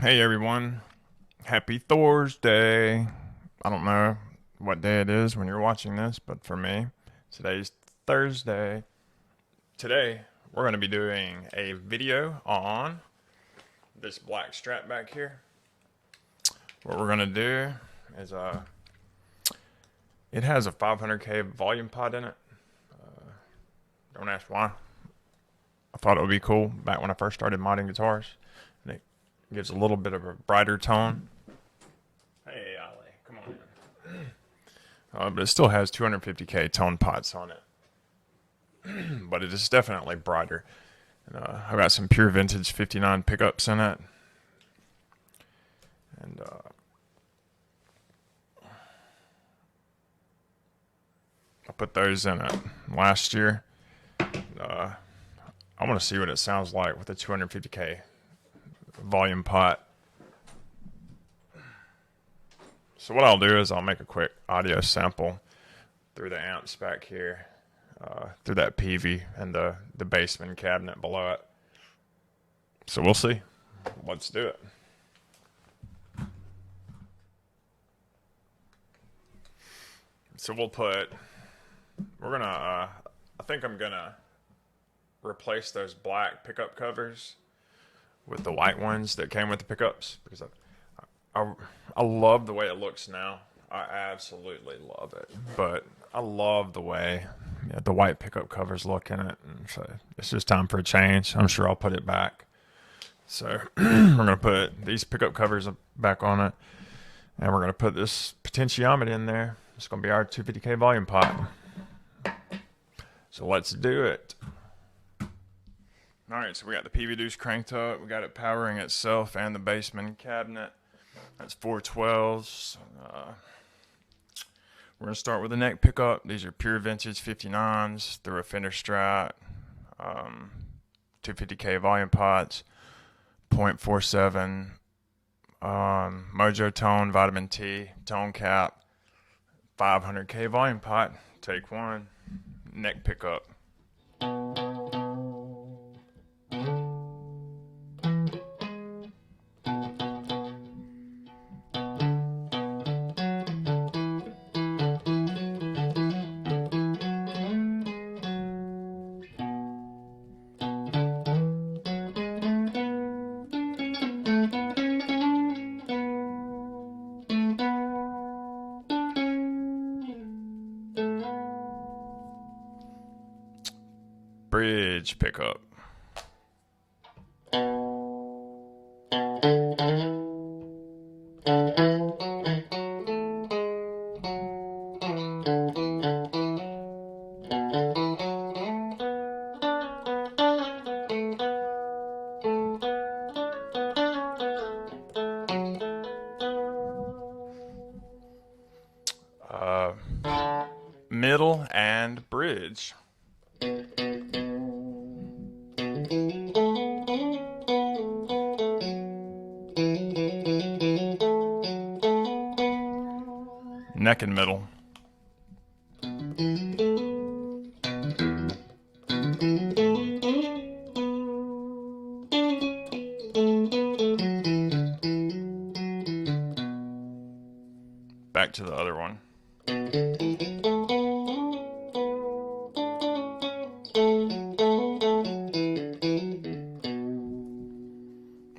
Hey everyone, happy Thursday. I don't know what day it is when you're watching this, but for me, today's Thursday. Today, we're going to be doing a video on this black Strat back here. What we're going to do is, it has a 500K volume pot in it. Don't ask why. I thought it would be cool back when I first started modding guitars. And it gives a little bit of a brighter tone. Hey, Ali, come on in. But it still has 250K tone pots on it. But it is definitely brighter. And, I've got some Pure Vintage 59 pickups in it. And I put those in it last year. I want to see what it sounds like with a 250K volume pot. So what I'll do is I'll make a quick audio sample through the amps back here, through that PV and the basement cabinet below it. So we'll see. Let's do it. So we're gonna, I think I'm gonna replace those black pickup covers with the white ones that came with the pickups because I love the way it looks now. I absolutely love it, but I love the way the white pickup covers look in it, and so it's just time for a change. I'm sure I'll put it back. So we're gonna put these pickup covers back on it, and we're gonna put this potentiometer in there. It's gonna be our 250K volume pot. So let's do it. All right, so we got the PV deuce cranked up. We got it powering itself and the basement cabinet. That's 412s. We're going to start with the neck pickup. These are Pure Vintage 59s through a Fender Strat. 250K volume pots. 0.47. Mojo Tone, Vitamin T, tone cap. 500K volume pot. Take one. Neck pickup. Bridge pickup. Middle and bridge. Neck and middle. Back to the other one.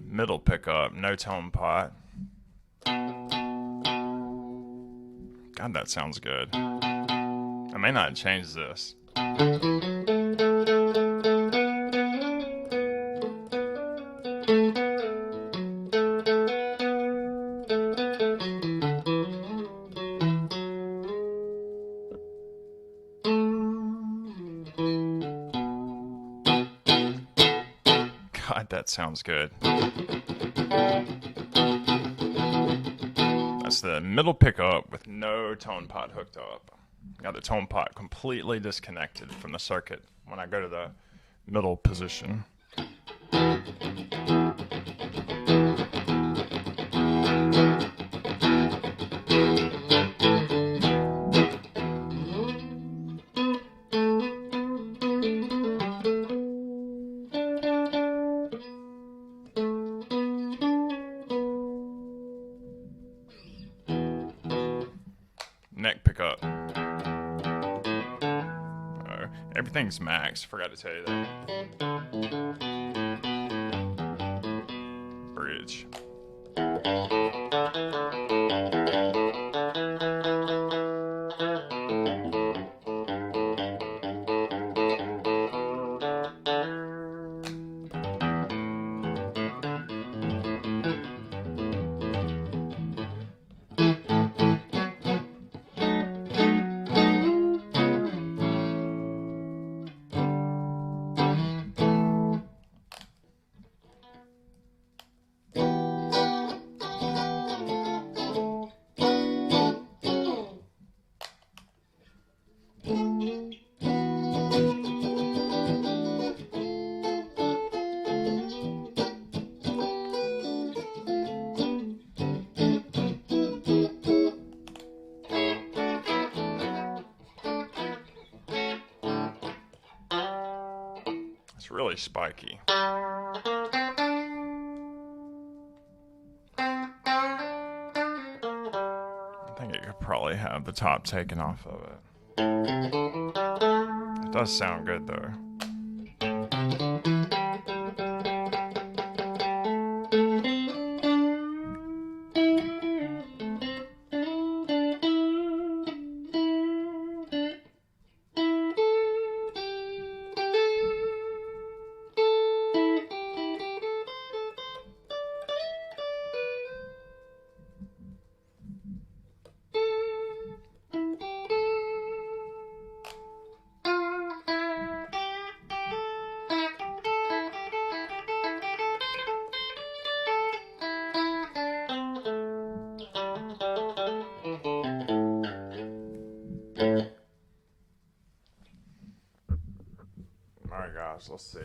Middle pickup, no tone pot. God, that sounds good. I may not change this. God, that sounds good. That's the middle pickup with no tone pot hooked up. Got the tone pot completely disconnected from the circuit when I go to the middle position. neck pickup. Everything's max. Forgot to tell you that. Bridge. It's really spiky. I think it could probably have the top taken off of it. It does sound good though. Alright guys, let's see.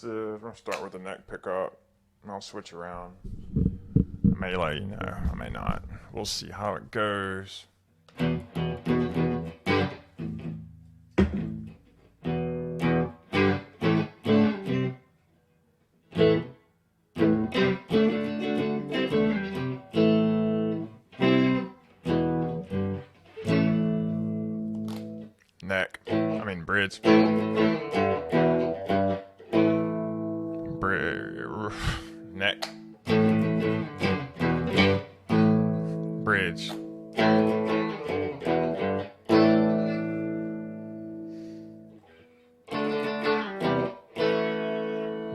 We're gonna start with the neck pickup and I'll switch around. I may let you know, I may not. We'll see how it goes. Bridge. Neck. Bridge.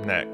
Neck.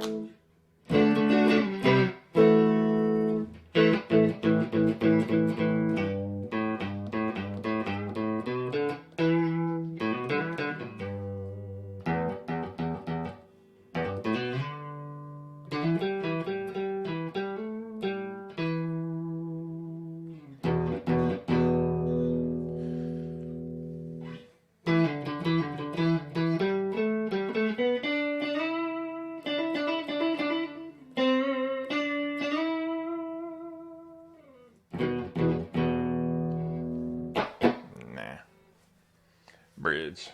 Bridge.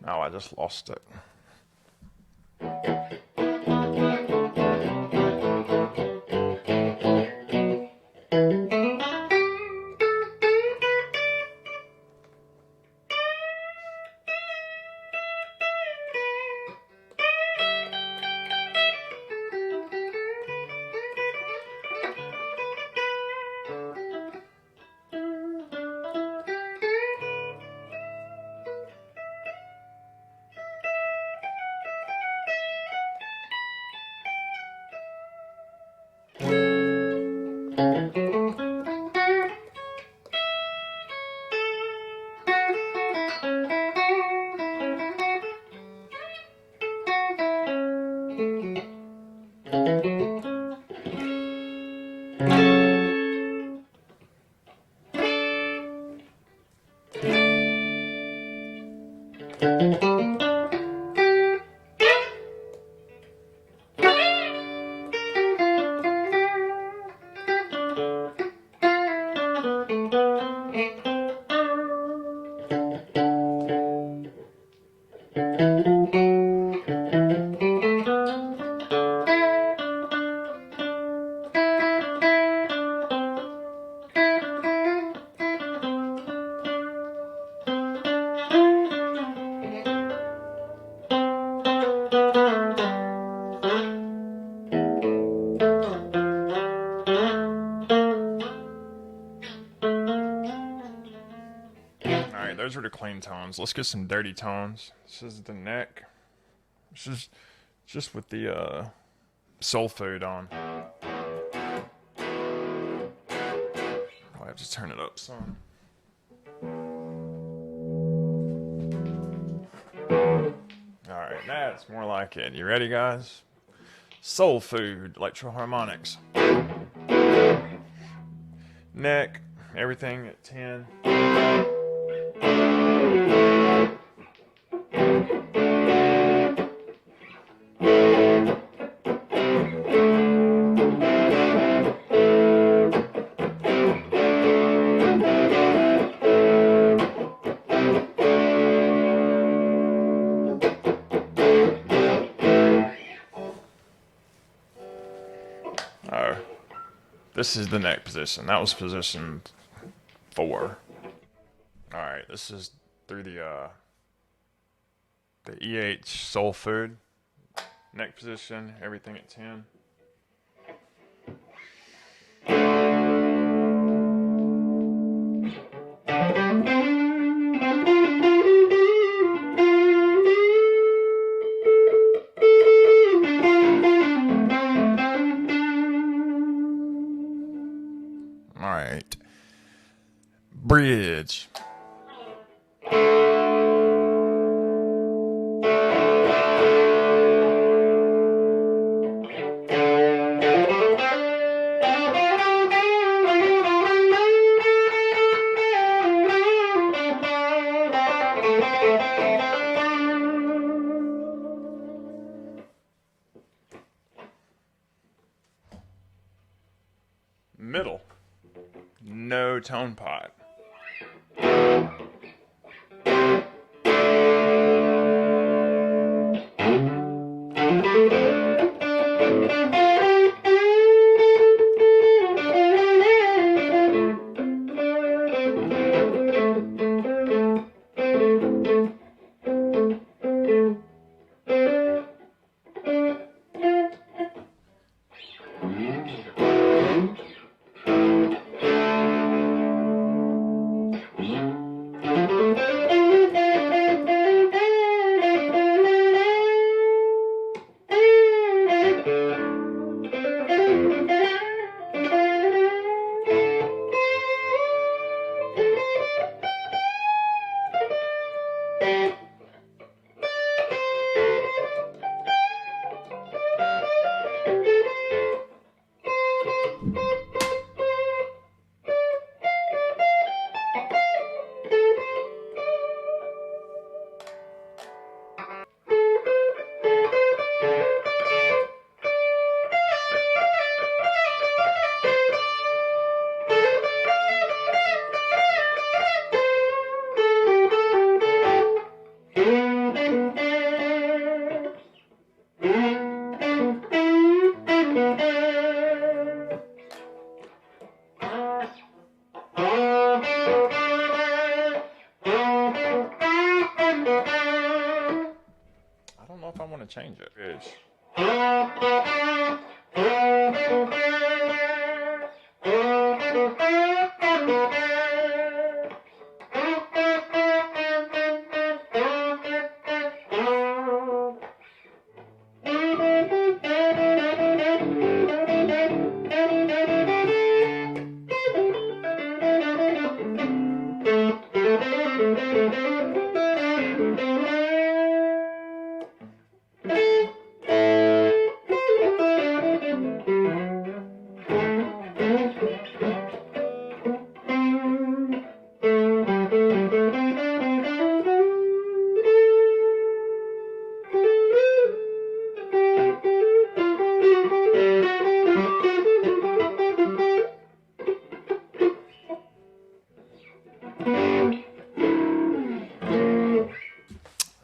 Oh, I just lost it. those were the clean tones. Let's get some dirty tones. This is the neck. This is just with the soul food on. I have to turn it up some. Alright, that's more like it. You ready, guys? Soul food, electro harmonics. Neck, everything at 10. Oh, this is the neck position. That was position 4. All right, this is through the EH soul food. Neck position, everything at 10. All right. Bridge. Middle. No tone pot. If I want to change it.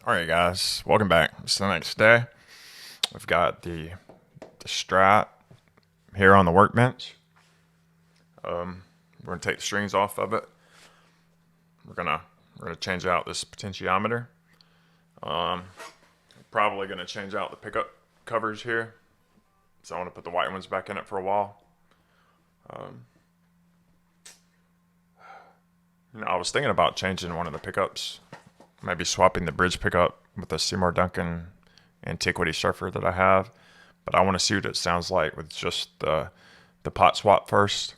Alright guys, welcome back. It's the next day. We've got the Strat here on the workbench. We're gonna take the strings off of it. We're gonna change out this potentiometer. Probably gonna change out the pickup covers here. So I want to put the white ones back in it for a while. I was thinking about changing one of the pickups, maybe swapping the bridge pickup with the Seymour Duncan Antiquity Surfer that I have, but I want to see what it sounds like with just the pot swap first,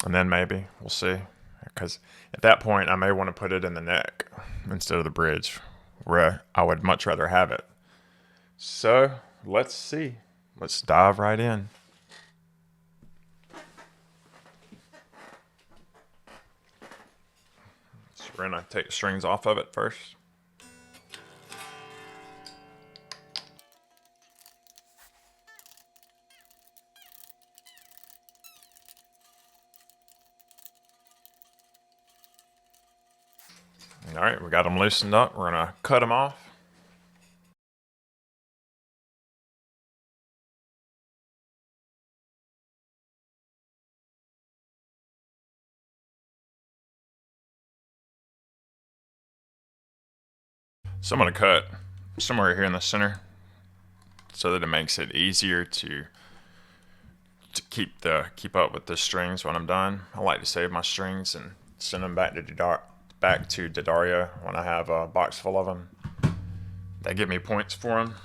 and then maybe we'll see. Because at that point, I may want to put it in the neck instead of the bridge, where I would much rather have it. So let's see. Let's dive right in. So we're gonna take the strings off of it first. All right, we got them loosened up. We're gonna cut them off. So I'm gonna cut somewhere here in the center so that it makes it easier to keep up with the strings when I'm done. I like to save my strings and send them back to D'Addario when I have a box full of them. They give me points for them.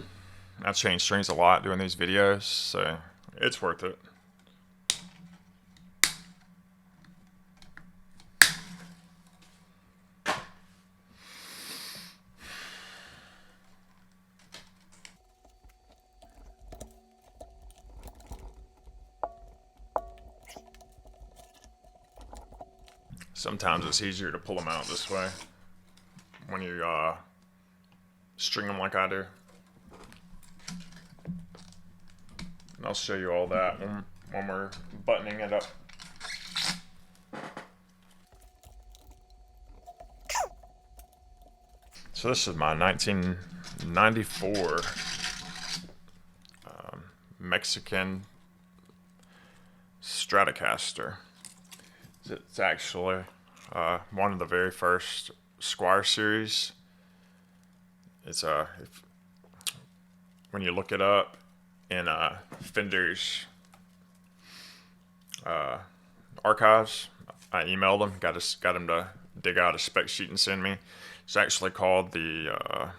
I change strings a lot doing these videos, so it's worth it. Sometimes it's easier to pull them out this way when you string them like I do. And I'll show you all that when we're buttoning it up. So this is my 1994 Mexican Stratocaster. It's actually one of the very first Squire series. It's when you look it up in Fender's archives, I emailed him, got him to dig out a spec sheet and send me. It's actually called the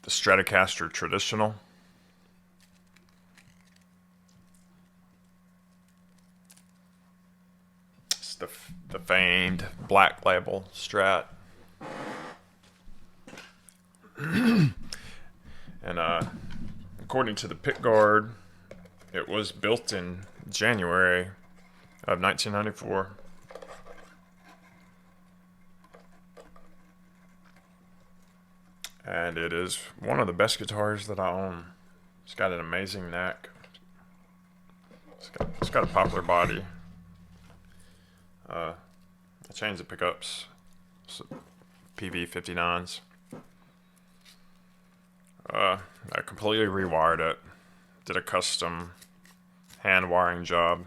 Stratocaster Traditional. It's the famed black label Strat. And according to the pickguard, it was built in January of 1994. And it is one of the best guitars that I own. It's got an amazing neck. It's got a popular body. I changed the pickups, so PV 59s. I completely rewired it. Did a custom hand wiring job.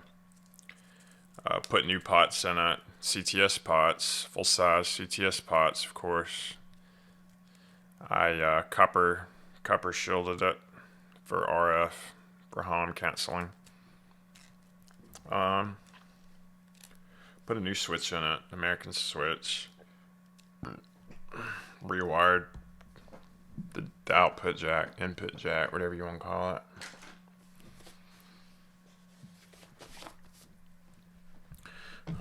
Put new pots in it. CTS pots, full size CTS pots, of course. I copper shielded it for RF, for home canceling. Put a new switch in it, American switch. Rewired the output jack, input jack, whatever you want to call it.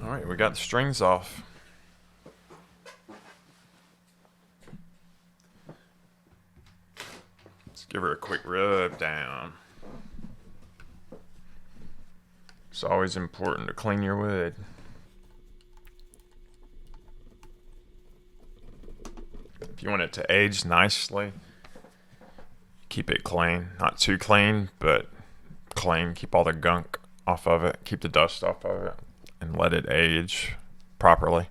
All right, we got the strings off. Let's give her a quick rub down. It's always important to clean your wood. If you want it to age nicely, keep it clean. Not too clean, but clean. Keep all the gunk off of it. Keep the dust off of it. And let it age properly.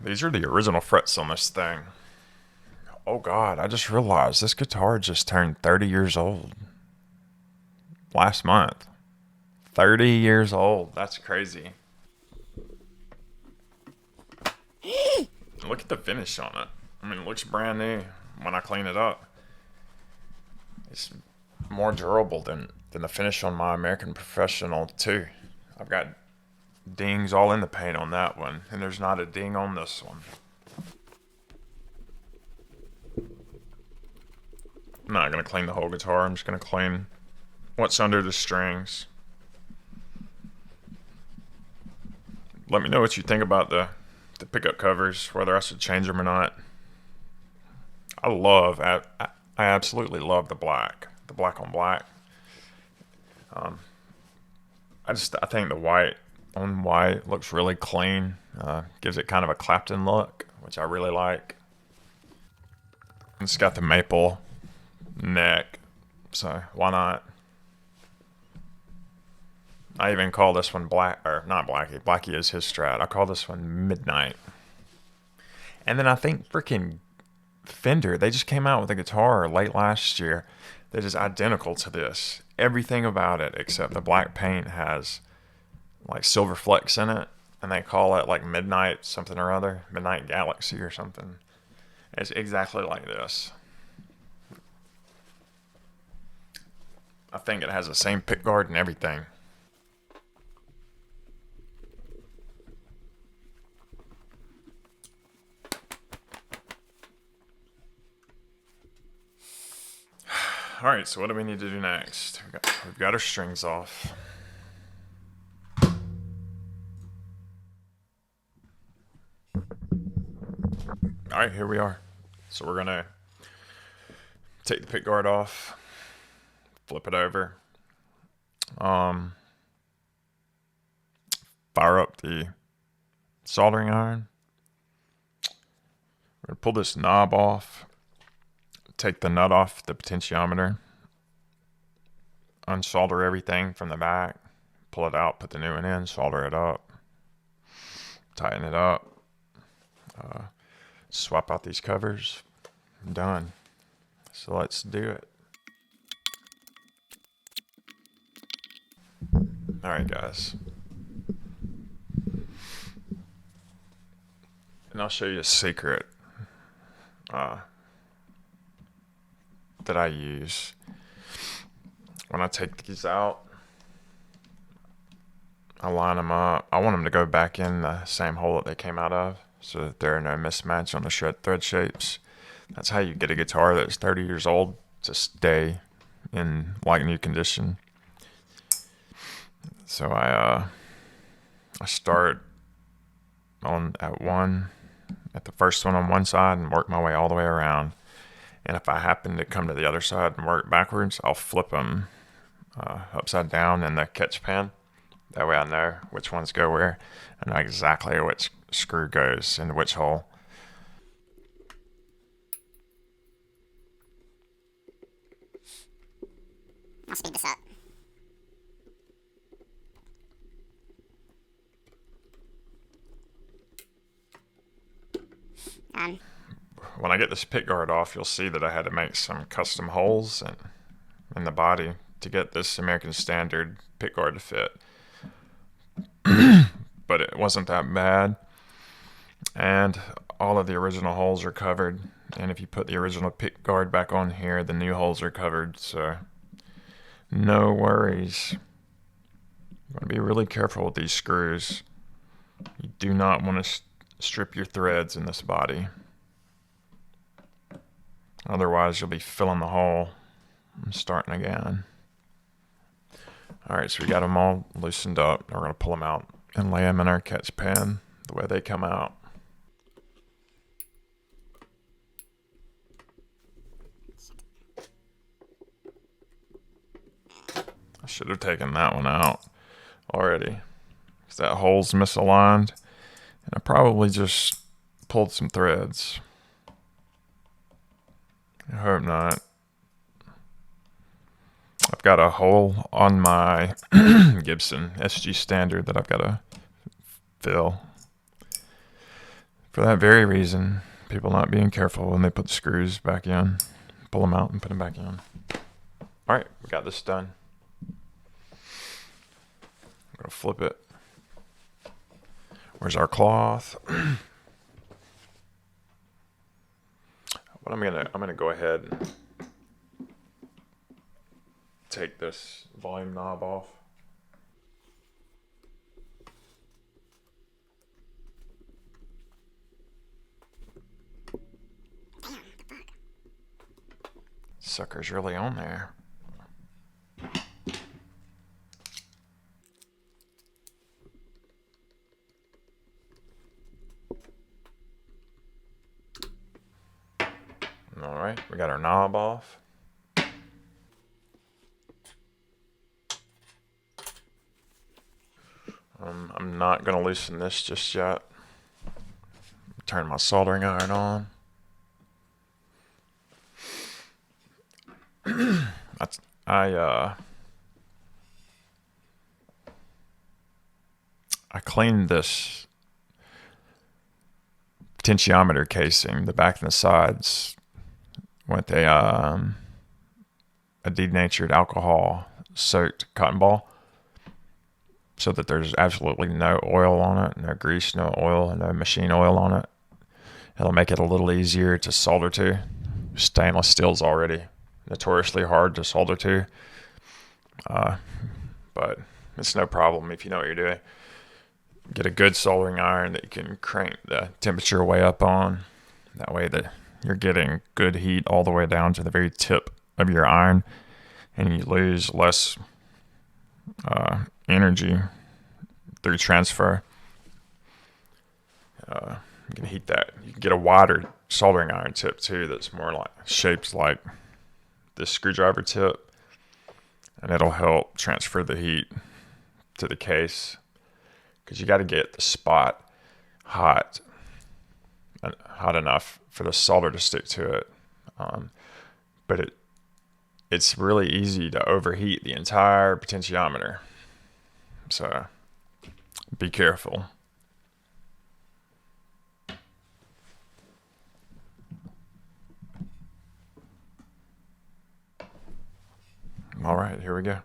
These are the original frets on this thing. Oh God, I just realized this guitar just turned 30 years old. Last month. 30 years old. That's crazy. Look at the finish on it. I mean, it looks brand new when I clean it up. It's more durable than the finish on my American Professional too. I've got dings all in the paint on that one, and there's not a ding on this one. I'm not going to clean the whole guitar. I'm just going to clean what's under the strings. Let me know what you think about the pickup covers, whether I should change them or not. I absolutely love the black on black. I think the white on white looks really clean. Gives it kind of a Clapton look, which I really like. It's got the maple neck, so why not? I even call this one Black, or not Blackie. Blackie is his Strat. I call this one Midnight. And then I think freaking Fender, they just came out with a guitar late last year that is identical to this. Everything about it except the black paint has like silver flecks in it, and they call it like Midnight something or other, Midnight Galaxy or something. It's exactly like this. I think it has the same pickguard and everything. All right, so what do we need to do next? We've got our strings off. All right, here we are. So we're gonna take the pickguard off, flip it over, fire up the soldering iron. We're gonna pull this knob off, take the nut off the potentiometer, unsolder everything from the back, pull it out, put the new one in, solder it up, tighten it up, swap out these covers. I'm done. So let's do it. All right, guys. And I'll show you a secret that I use when I take these out. I line them up. I want them to go back in the same hole that they came out of, so that there are no mismatch on the thread shapes. That's how you get a guitar that's 30 years old to stay in like new condition. So I start at the first one on one side and work my way all the way around. And if I happen to come to the other side and work backwards, I'll flip them upside down in the catch pan. That way I know which ones go where. I know exactly which screw goes into which hole. I'll speed this up. When I get this pickguard off, you'll see that I had to make some custom holes in the body to get this American Standard pickguard to fit. But it wasn't that bad. And all of the original holes are covered. And if you put the original pickguard back on here, the new holes are covered. So no worries. You want to be really careful with these screws. You do not want to strip your threads in this body. Otherwise, you'll be filling the hole and starting again. All right, so we got them all loosened up. We're going to pull them out and lay them in our catch pan the way they come out. I should have taken that one out already, because that hole's misaligned, and I probably just pulled some threads. I hope not. I've got a hole on my Gibson SG Standard that I've got to fill. For that very reason, people not being careful when they put the screws back in. Pull them out and put them back in. Alright, we got this done. I'm going to flip it. Where's our cloth? What I'm gonna go ahead and take this volume knob off. Sucker's really on there. Alright, we got our knob off. I'm not going to loosen this just yet. Turn my soldering iron on. I cleaned this potentiometer casing, the back and the sides, with a denatured alcohol soaked cotton ball, so that there's absolutely no oil on it, no grease, no oil, no machine oil on it. It'll make it a little easier to solder to. Stainless steel's already notoriously hard to solder to, but it's no problem if you know what you're doing. Get a good soldering iron that you can crank the temperature way up on. That way that you're getting good heat all the way down to the very tip of your iron, and you lose less energy through transfer. You can heat that. You can get a wider soldering iron tip too that's more like shaped like this screwdriver tip, and it'll help transfer the heat to the case, because you got to get the spot hot enough for the solder to stick to it. But it's really easy to overheat the entire potentiometer, so be careful. All right, here we go.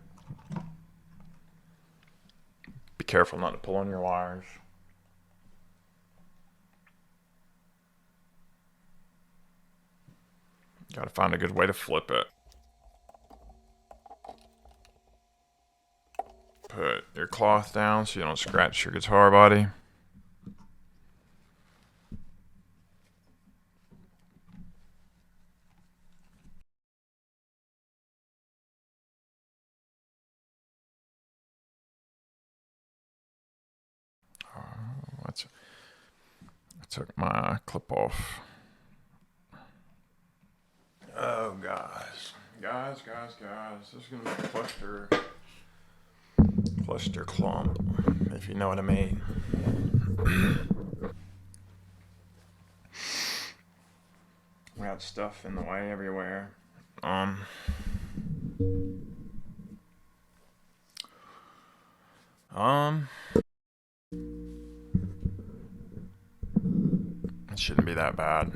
Be careful not to pull on your wires. Got to find a good way to flip it. Put your cloth down so you don't scratch your guitar body. I took my clip off. Oh, guys, this is gonna be a cluster clump, if you know what I mean. We got stuff in the way everywhere. It shouldn't be that bad.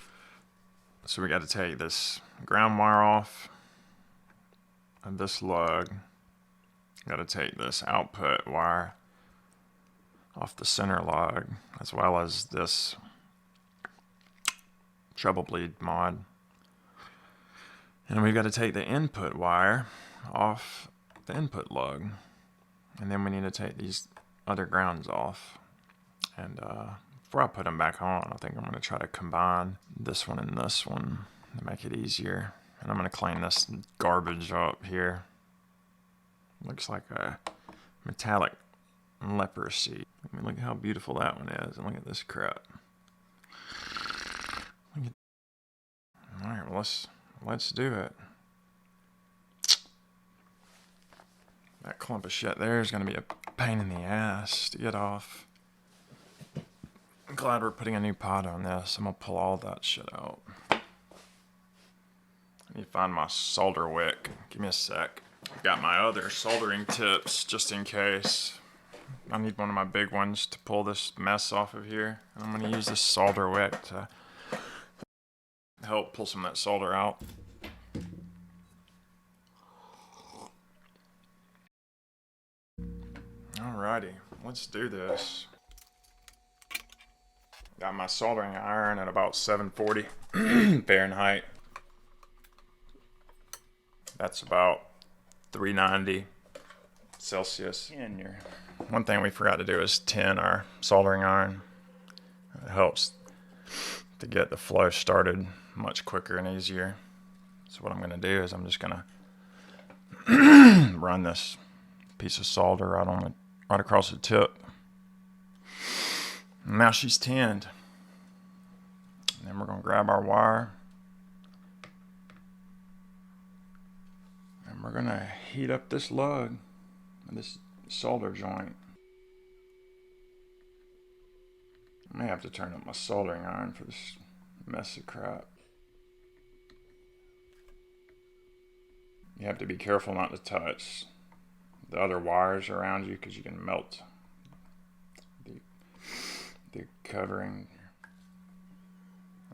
So we got to take this ground wire off and this lug. Got to take this output wire off the center lug, as well as this treble bleed mod. And we've got to take the input wire off the input lug. And then we need to take these other grounds off. And before I put them back on, I think I'm going to try to combine this one and this one to make it easier. And I'm going to clean this garbage up here. Looks like a metallic leprosy. I mean, look how beautiful that one is, and look at this crap. All right, well, let's do it. That clump of shit there is going to be a pain in the ass to get off. I'm glad we're putting a new pot on this. I'm going to pull all that shit out. I need to find my solder wick. Give me a sec. I've got my other soldering tips just in case. I need one of my big ones to pull this mess off of here. And I'm going to use this solder wick to help pull some of that solder out. Alrighty, let's do this. Got my soldering iron at about 740 Fahrenheit. That's about 390 Celsius. And one thing we forgot to do is tin our soldering iron. It helps to get the flow started much quicker and easier. So what I'm going to do is I'm just going to run this piece of solder right across the tip. And now she's tinned. And then we're going to grab our wire and we're going to heat up this lug, this solder joint. I may have to turn up my soldering iron for this mess of crap. You have to be careful not to touch the other wires around you because you can melt the covering.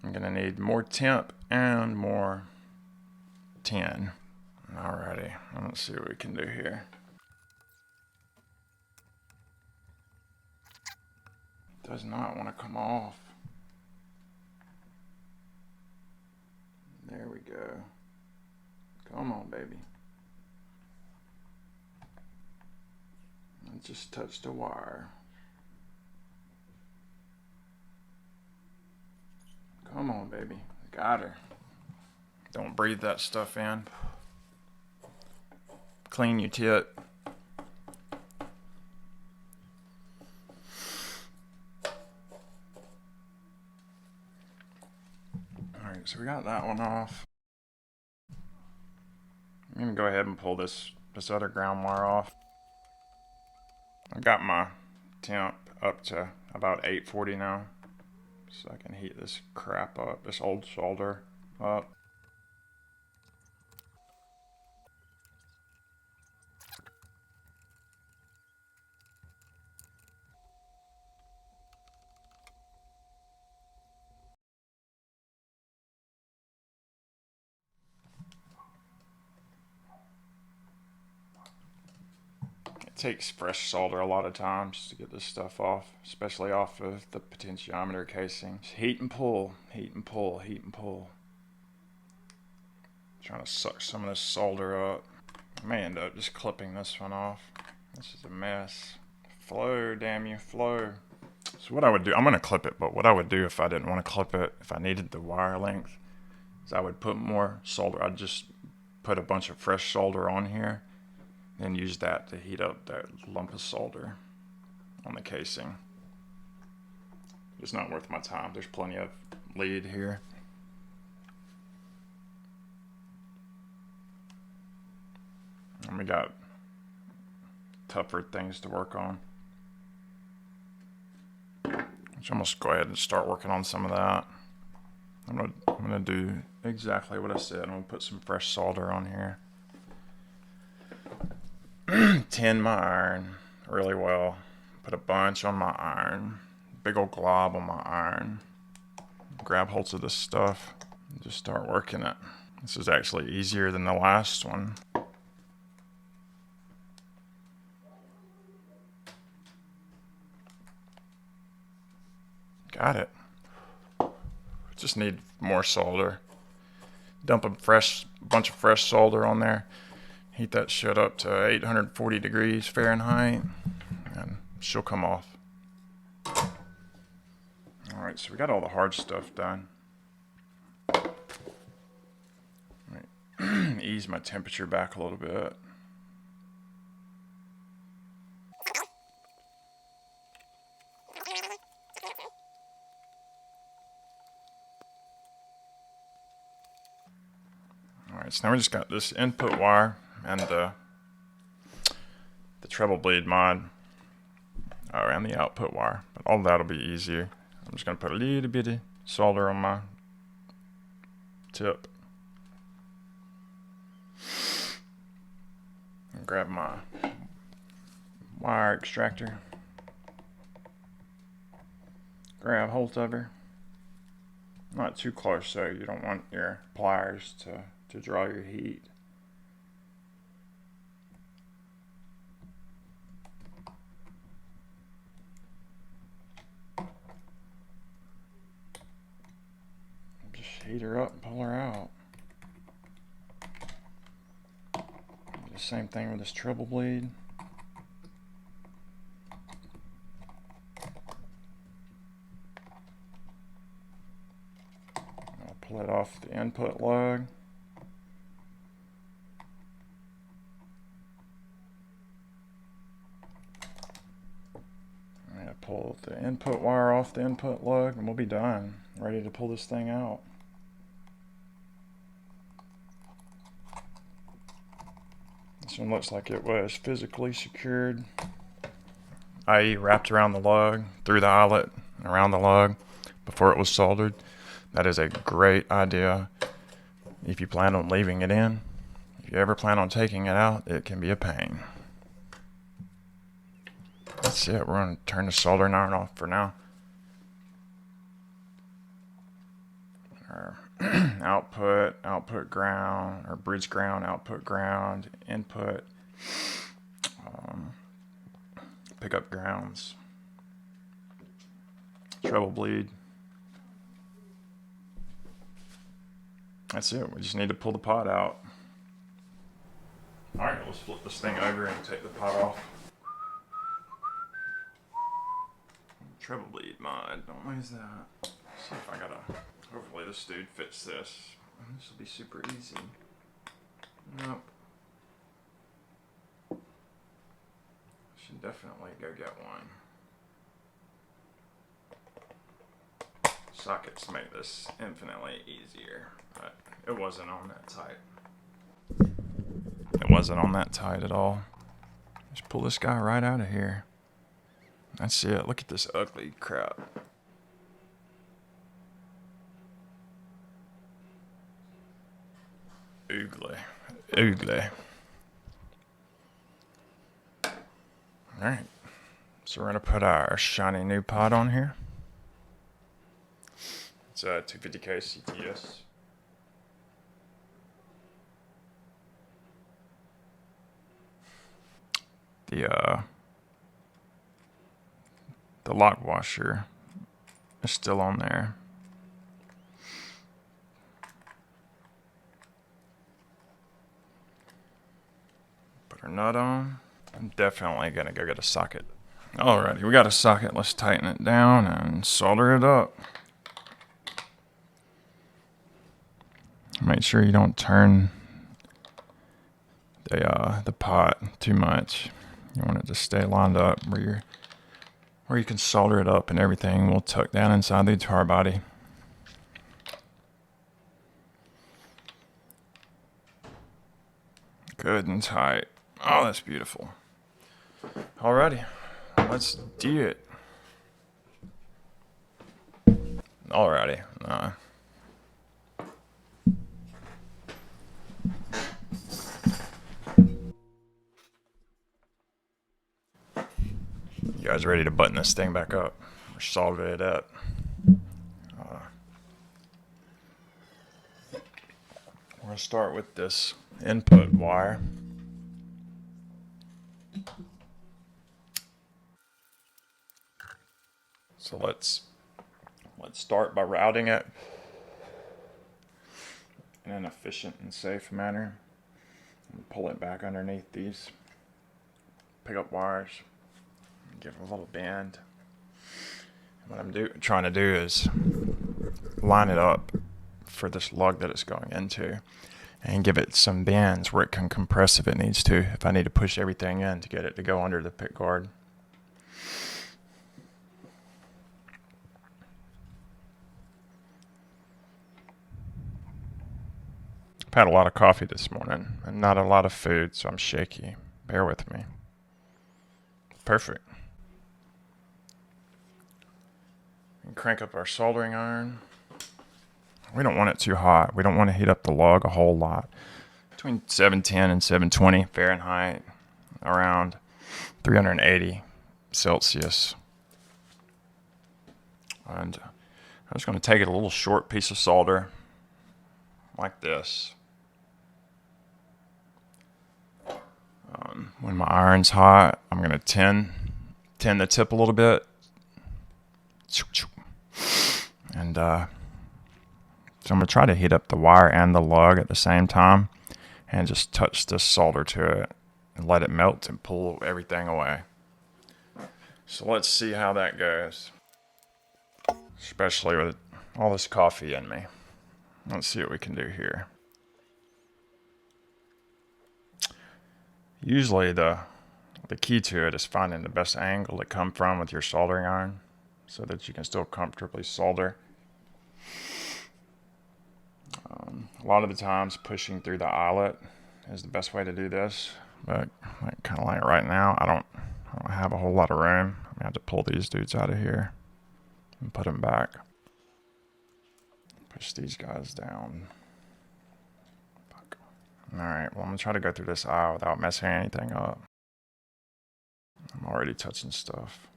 I'm gonna need more temp and more tin. Alrighty, let's see what we can do here. It does not want to come off. There we go. Come on, baby. I just touched a wire. Come on, baby. Got her. Don't breathe that stuff in. Clean your tip. Alright, so we got that one off. I'm gonna go ahead and pull this other ground wire off. I got my temp up to about 840 now. So I can heat this crap up, this old solder up. It takes fresh solder a lot of times to get this stuff off, especially off of the potentiometer casing. Just heat and pull, heat and pull, heat and pull. Trying to suck some of this solder up. I may end up just clipping this one off. This is a mess. Flow, damn you, flow. So what I would do, I'm gonna clip it, but what I would do if I didn't want to clip it, if I needed the wire length, is I would put more solder. I'd just put a bunch of fresh solder on here and use that to heat up that lump of solder on the casing. It's not worth my time. There's plenty of lead here. And we got tougher things to work on. So I'm gonna go ahead and start working on some of that. I'm gonna do exactly what I said. I'm gonna put some fresh solder on here. Tin my iron really well. Put a bunch on my iron. Big old glob on my iron. Grab holds of this stuff and just start working it. This is actually easier than the last one. Got it. Just need more solder. Dump a bunch of fresh solder on there. Heat that shit up to 840 degrees Fahrenheit and she'll come off. Alright, so we got all the hard stuff done. Ease my temperature back a little bit. Alright, so now we just got this input wire and the treble bleed mod, and the output wire. But all that'll be easier. I'm just going to put a little bit of solder on my tip. And grab my wire extractor. Grab hold of her. Not too close so you don't want your pliers to draw your heat. Just heat her up and pull her out. same thing with this treble bleed. I'll pull it off the input lug. I'm going to pull the input wire off the input lug and we'll be done. Ready to pull this thing out. This one looks like it was physically secured, i.e. wrapped around the lug, through the eyelet, and around the lug before it was soldered. That is a great idea if you plan on leaving it in. If you ever plan on taking it out, it can be a pain. That's it. We're going to turn the soldering iron off for now. Our output ground, or bridge ground, output ground, input, pickup grounds, treble bleed. That's it. We just need to pull the pot out. Alright, let's flip this thing over and take the pot off. Treble bleed mod, don't lose that. Let's see if I gotta, hopefully this dude fits this. This will be super easy. Nope. Should definitely go get one. Sockets make this infinitely easier, but it wasn't on that tight. It wasn't on that tight at all. Just pull this guy right out of here. That's it. Look at this ugly crap. Oogly. Oogly. Alright. So we're going to put our shiny new pot on here. It's a 250K CTS. The lock washer is still on there. Put our nut on. I'm definitely gonna go get a socket. Alrighty, we got a socket. Let's tighten it down and solder it up. Make sure you don't turn the pot too much. You want it to stay lined up where you can solder it up and everything will tuck down inside the guitar body. Good and tight. Oh, that's beautiful. Alrighty, let's do it. Alrighty. You guys ready to button this thing back up or solder it up? We're going to start with this input wire. So let's start by routing it in an efficient and safe manner. And pull it back underneath these pickup wires. Give it a little bend. What I'm trying to do is line it up for this lug that it's going into and give it some bends where it can compress if it needs to, if I need to push everything in to get it to go under the pickguard. I've had a lot of coffee this morning and not a lot of food, so I'm shaky. Bear with me. Perfect. And crank up our soldering iron. We don't want it too hot. We don't want to heat up the lug a whole lot. Between 710 and 720 Fahrenheit, around 380 Celsius. And I'm just going to take it a little short piece of solder like this. When my iron's hot, I'm going to tin the tip a little bit. And so I'm going to try to heat up the wire and the lug at the same time and just touch this solder to it and let it melt and pull everything away. So let's see how that goes, especially with all this coffee in me. Let's see what we can do here. Usually the key to it is finding the best angle to come from with your soldering iron so that you can still comfortably solder. A lot of the times pushing through the eyelet is the best way to do this, but kind of like right now, I don't have a whole lot of room. I'm gonna have to pull these dudes out of here and put them back. Push these guys down. Fuck. All right, well, I'm gonna try to go through this eye without messing anything up. I'm already touching stuff.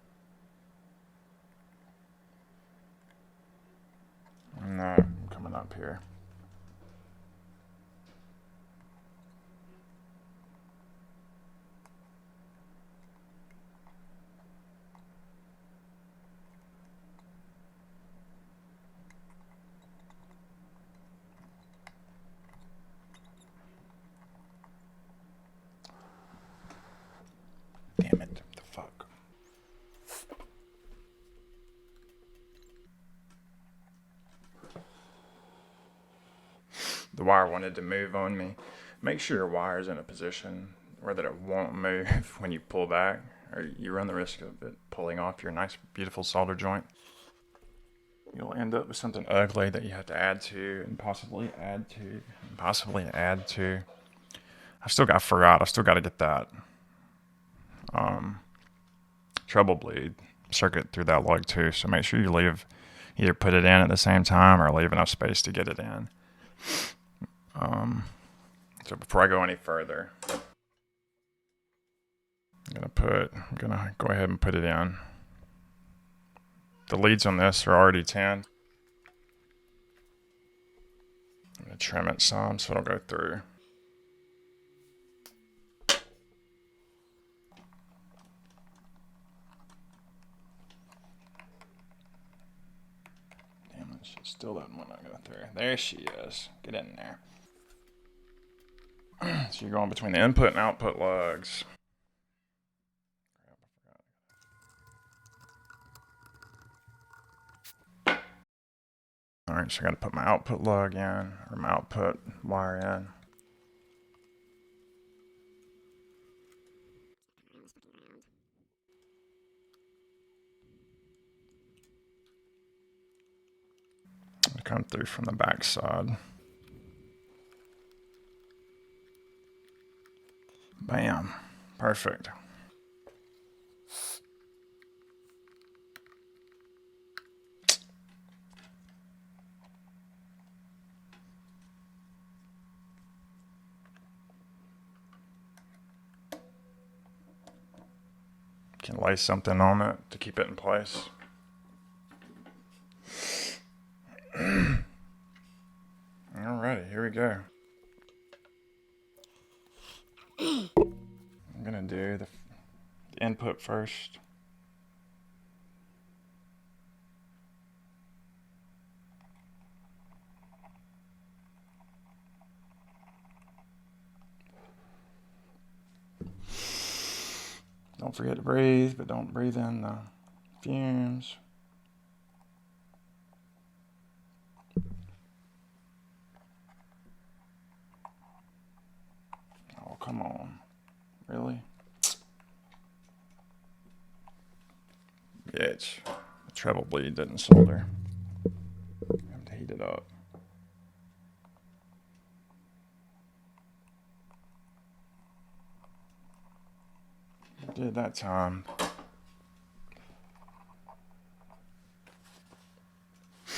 No, I'm coming up here. Damn it, the fuck. The wire wanted to move on me. Make sure your wire's in a position where that it won't move when you pull back, or you run the risk of it pulling off your nice, beautiful solder joint. You'll end up with something ugly that you have to add to, and possibly add to, and possibly add to. I still got to get that treble bleed circuit through that lug too. So make sure you either put it in at the same time or leave enough space to get it in. So before I go any further, I'm gonna go ahead and put it in. The leads on this are already 10. I'm gonna trim it some so it'll go through. Damn it, she still doesn't want to go through. There she is. Get in there. So you're going between the input and output lugs. Alright, so I gotta put my output lug in, or my output wire in. Come through from the back side. Bam. Perfect. Can lay something on it to keep it in place. Alrighty, here we go. I'm gonna do the input first. Don't forget to breathe, but don't breathe in the fumes. Oh, come on. Really? Bitch. The treble bleed didn't solder. I have to heat it up. Did that time. So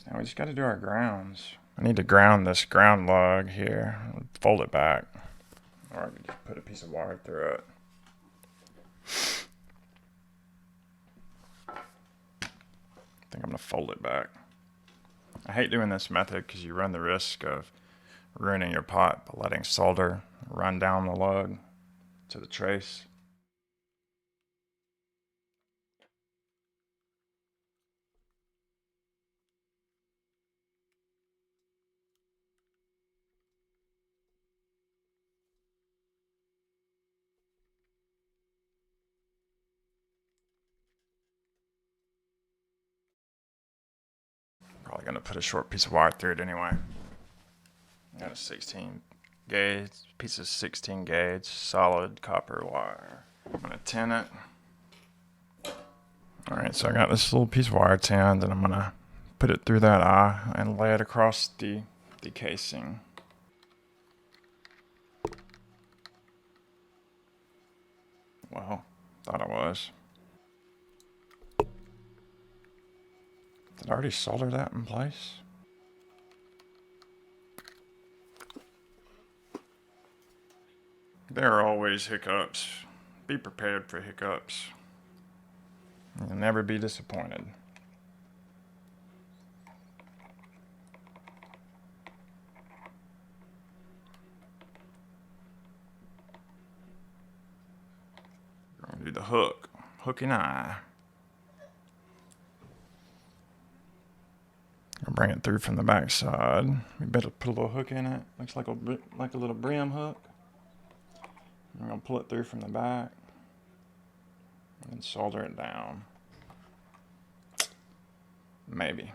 now we just got to do our grounds. I need to ground this ground lug here. Fold it back. Or I could just put a piece of wire through it. I think I'm going to fold it back. I hate doing this method because you run the risk of ruining your pot by letting solder run down the lug to the trace. Probably gonna put a short piece of wire through it anyway. Got a 16 gauge, piece of 16 gauge solid copper wire. I'm gonna tin it. Alright, so I got this little piece of wire tinned, and I'm gonna put it through that eye and lay it across the casing. Well, thought I was. Did I already solder that in place? There are always hiccups. Be prepared for hiccups. You'll never be disappointed. We're going to do the hook. Hook and eye. I'll bring it through from the back side. We better put a little hook in it. Looks like a little brim hook. I'm going to pull it through from the back and solder it down. Maybe.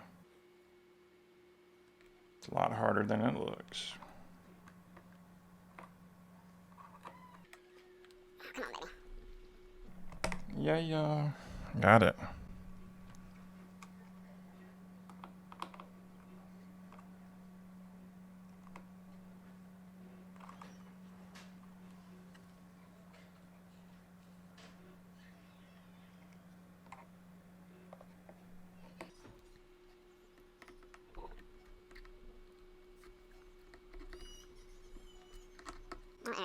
It's a lot harder than it looks. Come on, baby. Yeah. Got it.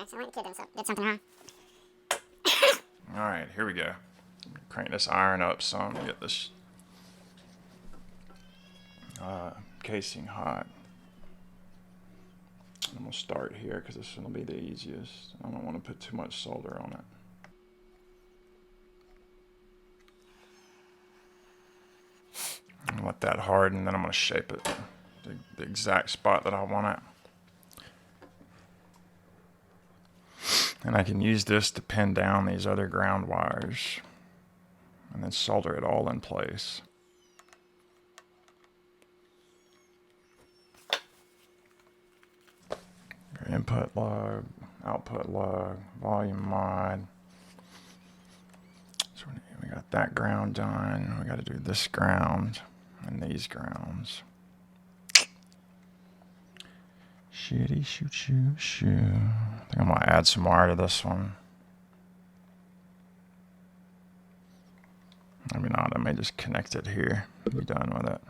So the kid did something wrong. Alright, here we go. Crank this iron up some, get this casing hot. I'm going to start here because this will be the easiest. I don't want to put too much solder on it. Let that harden, then I'm going to shape it the exact spot that I want it. And I can use this to pin down these other ground wires and then solder it all in place. Input lug, output lug, volume mod. So we got that ground done. We got to do this ground and these grounds. Shitty shoot shoo shoo. I think I'm gonna add some wire to this one. Maybe not. I may just connect it here. Be done with it.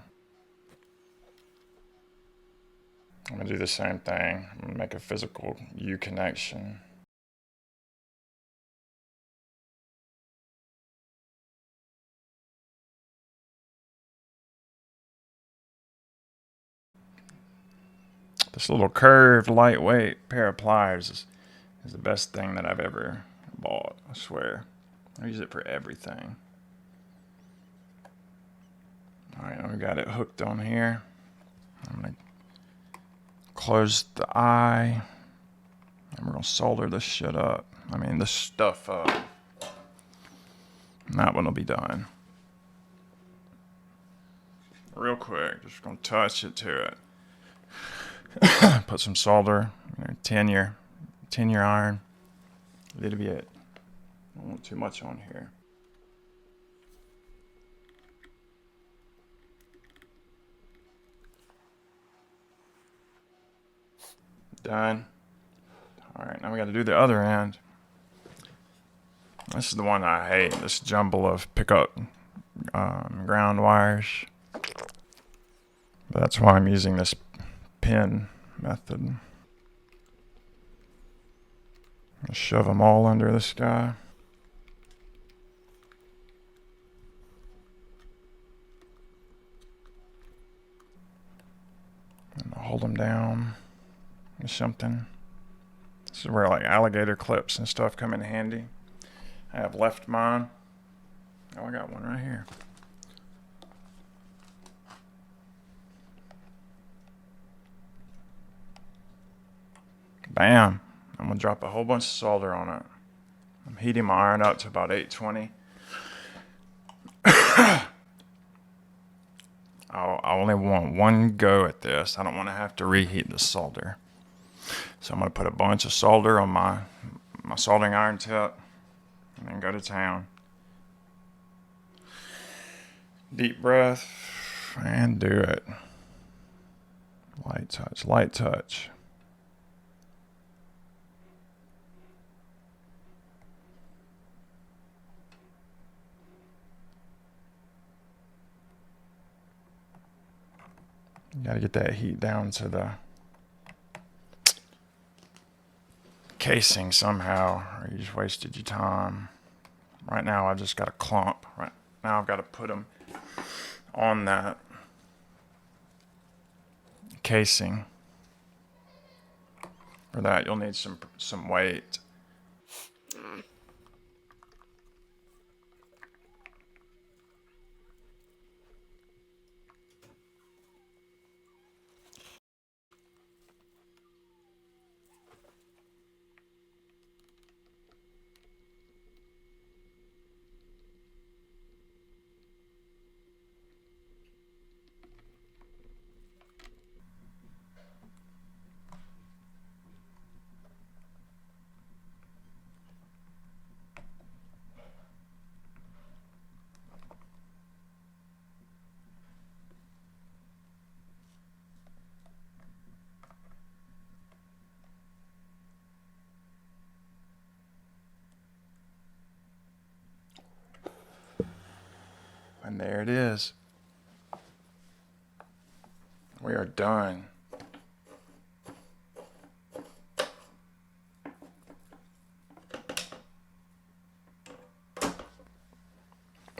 I'm gonna do the same thing. I'm gonna make a physical U connection. This little curved, lightweight pair of pliers is the best thing that I've ever bought, I swear. I use it for everything. Alright, now we got it hooked on here. I'm going to close the eye. And we're going to solder this shit up. I mean, this stuff up. And that one will be done. Real quick, just going to touch it to it. Put some solder, tin your iron. A little bit. Don't want too much on here. Done. Alright, now we got to do the other end. This is the one I hate, this jumble of pickup ground wires. But that's why I'm using this pin method. I'll shove them all under this guy. And I'll hold them down with something. This is where like alligator clips and stuff come in handy. I have left mine. Oh, I got one right here. Bam. I'm going to drop a whole bunch of solder on it. I'm heating my iron up to about 820. I only want one go at this. I don't want to have to reheat the solder. So I'm going to put a bunch of solder on my soldering iron tip and then go to town. Deep breath and do it. Light touch, light touch. You gotta get that heat down to the casing somehow, or you just wasted your time. Right now I just got a clump. Right now I've got to put them on that casing. For that you'll need some weight. And there it is. We are done.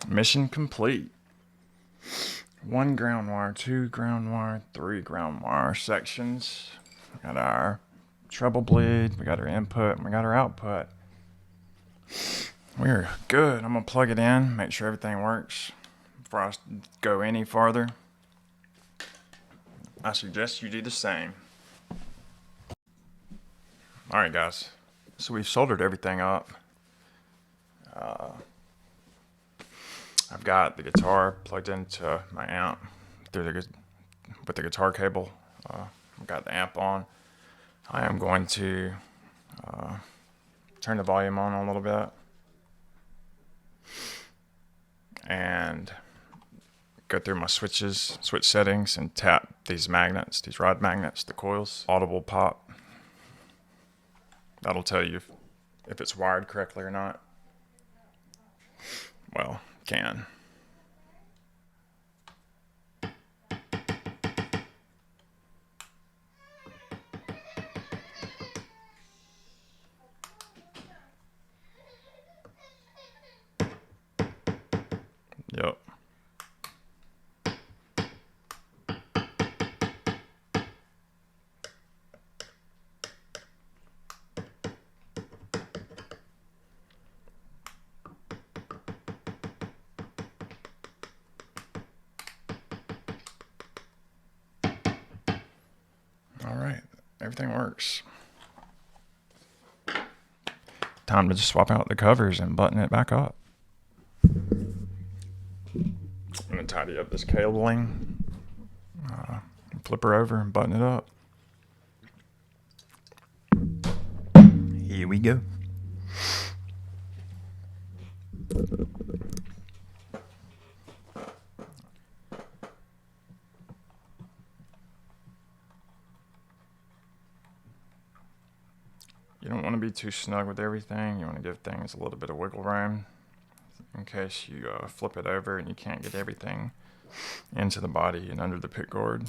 Mission complete. 1 ground wire, 2 ground wire, 3 ground wire sections. We got our treble bleed, we got our input, and we got our output. We're good. I'm gonna plug it in, make sure everything works. Before I go any farther, I suggest you do the same. Alright guys, so we've soldered everything up. I've got the guitar plugged into my amp with the guitar cable. I've got the amp on. I am going to turn the volume on a little bit and go through my switch settings and tap these magnets, these rod magnets, the coils. Audible pop. That'll tell you if it's wired correctly or not. Well, can. Yep. All right, everything works. Time to just swap out the covers and button it back up. I'm gonna tidy up this cabling, flip her over and button it up. Here we go. You don't want to be too snug with everything. You want to give things a little bit of wiggle room in case you flip it over and you can't get everything into the body and under the pickguard.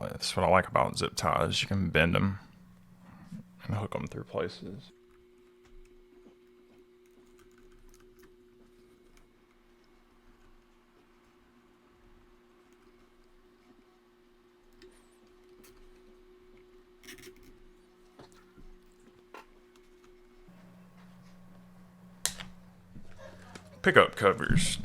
That's what I like about zip ties. You can bend them and hook them through places. pickup covers.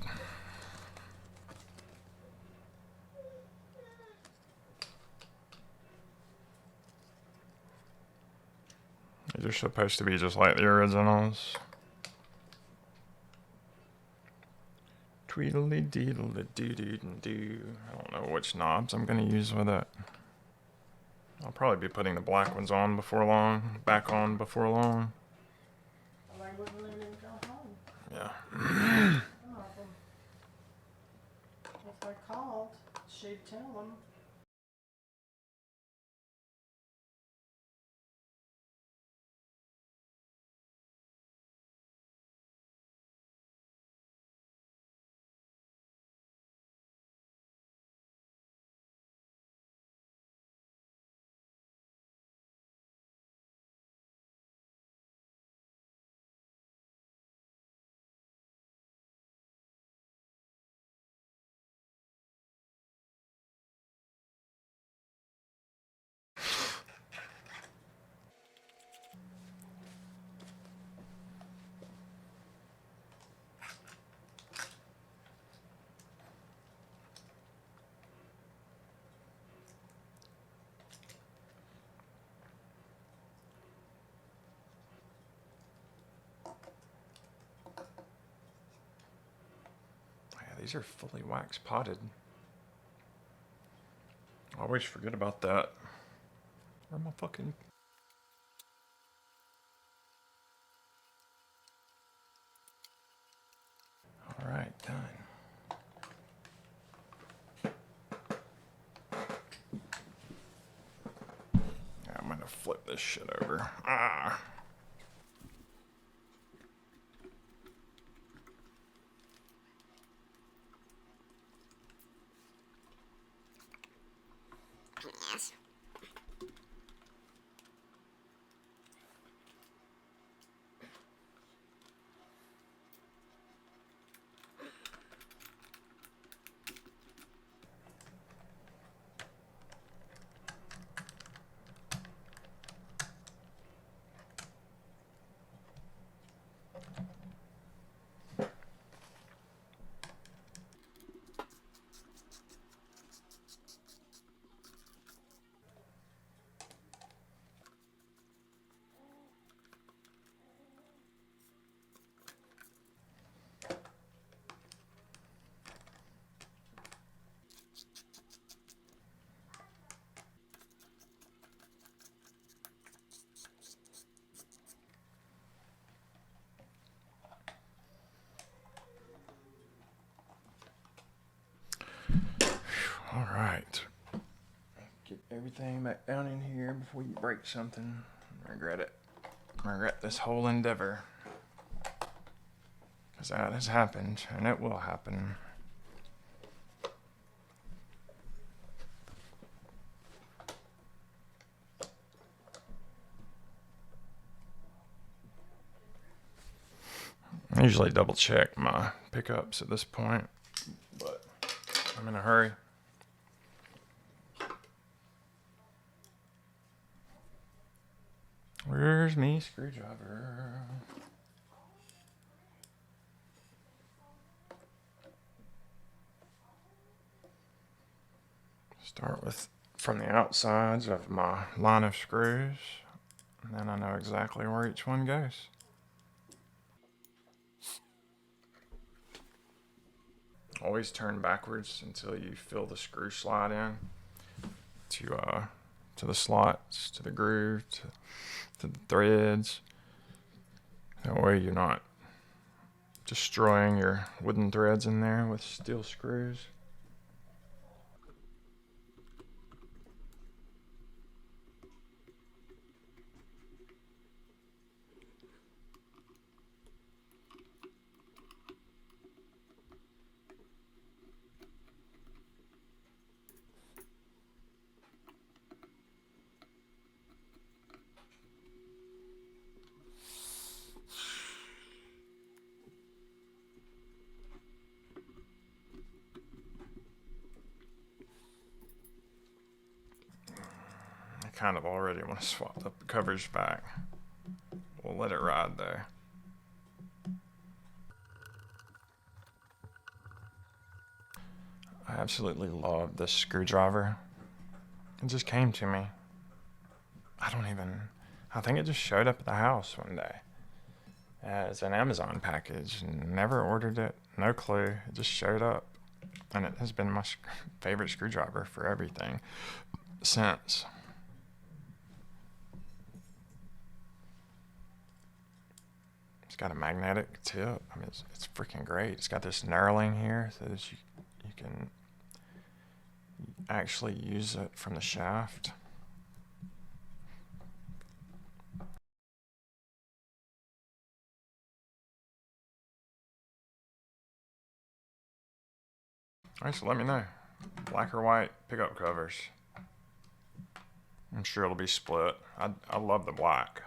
These are supposed to be just like the originals. Tweedly deedle doo doo doo. I don't know which knobs I'm gonna use with it. I'll probably be putting the black ones on before long, back on before long. Well, they wouldn't let him go home. Yeah. Some of them. If they called, she'd tell them. Yeah, these are fully wax potted. I always forget about that. Where my fucking... Alright, done. Yeah, I'm gonna flip this shit over. Ah! Yes. Alright. Get everything back down in here before you break something. Regret it. Regret this whole endeavor. Because that has happened, and it will happen. I usually double check my pickups at this point, but I'm in a hurry. Where's me screwdriver? Start with from the outsides of my line of screws, and then I know exactly where each one goes. Always turn backwards until you fill the screw slide in to the slots, to the groove, to the threads. That way you're not destroying your wooden threads in there with steel screws. I kind of already want to swap the covers back. We'll let it ride there. I absolutely love this screwdriver. It just came to me. I think it just showed up at the house one day as an Amazon package. Never ordered it, no clue. It just showed up. And it has been my favorite screwdriver for everything since. It's got a magnetic tip. I mean, it's freaking great. It's got this knurling here so that you can actually use it from the shaft. Alright, so let me know. Black or white pickup covers. I'm sure it'll be split. I love the black,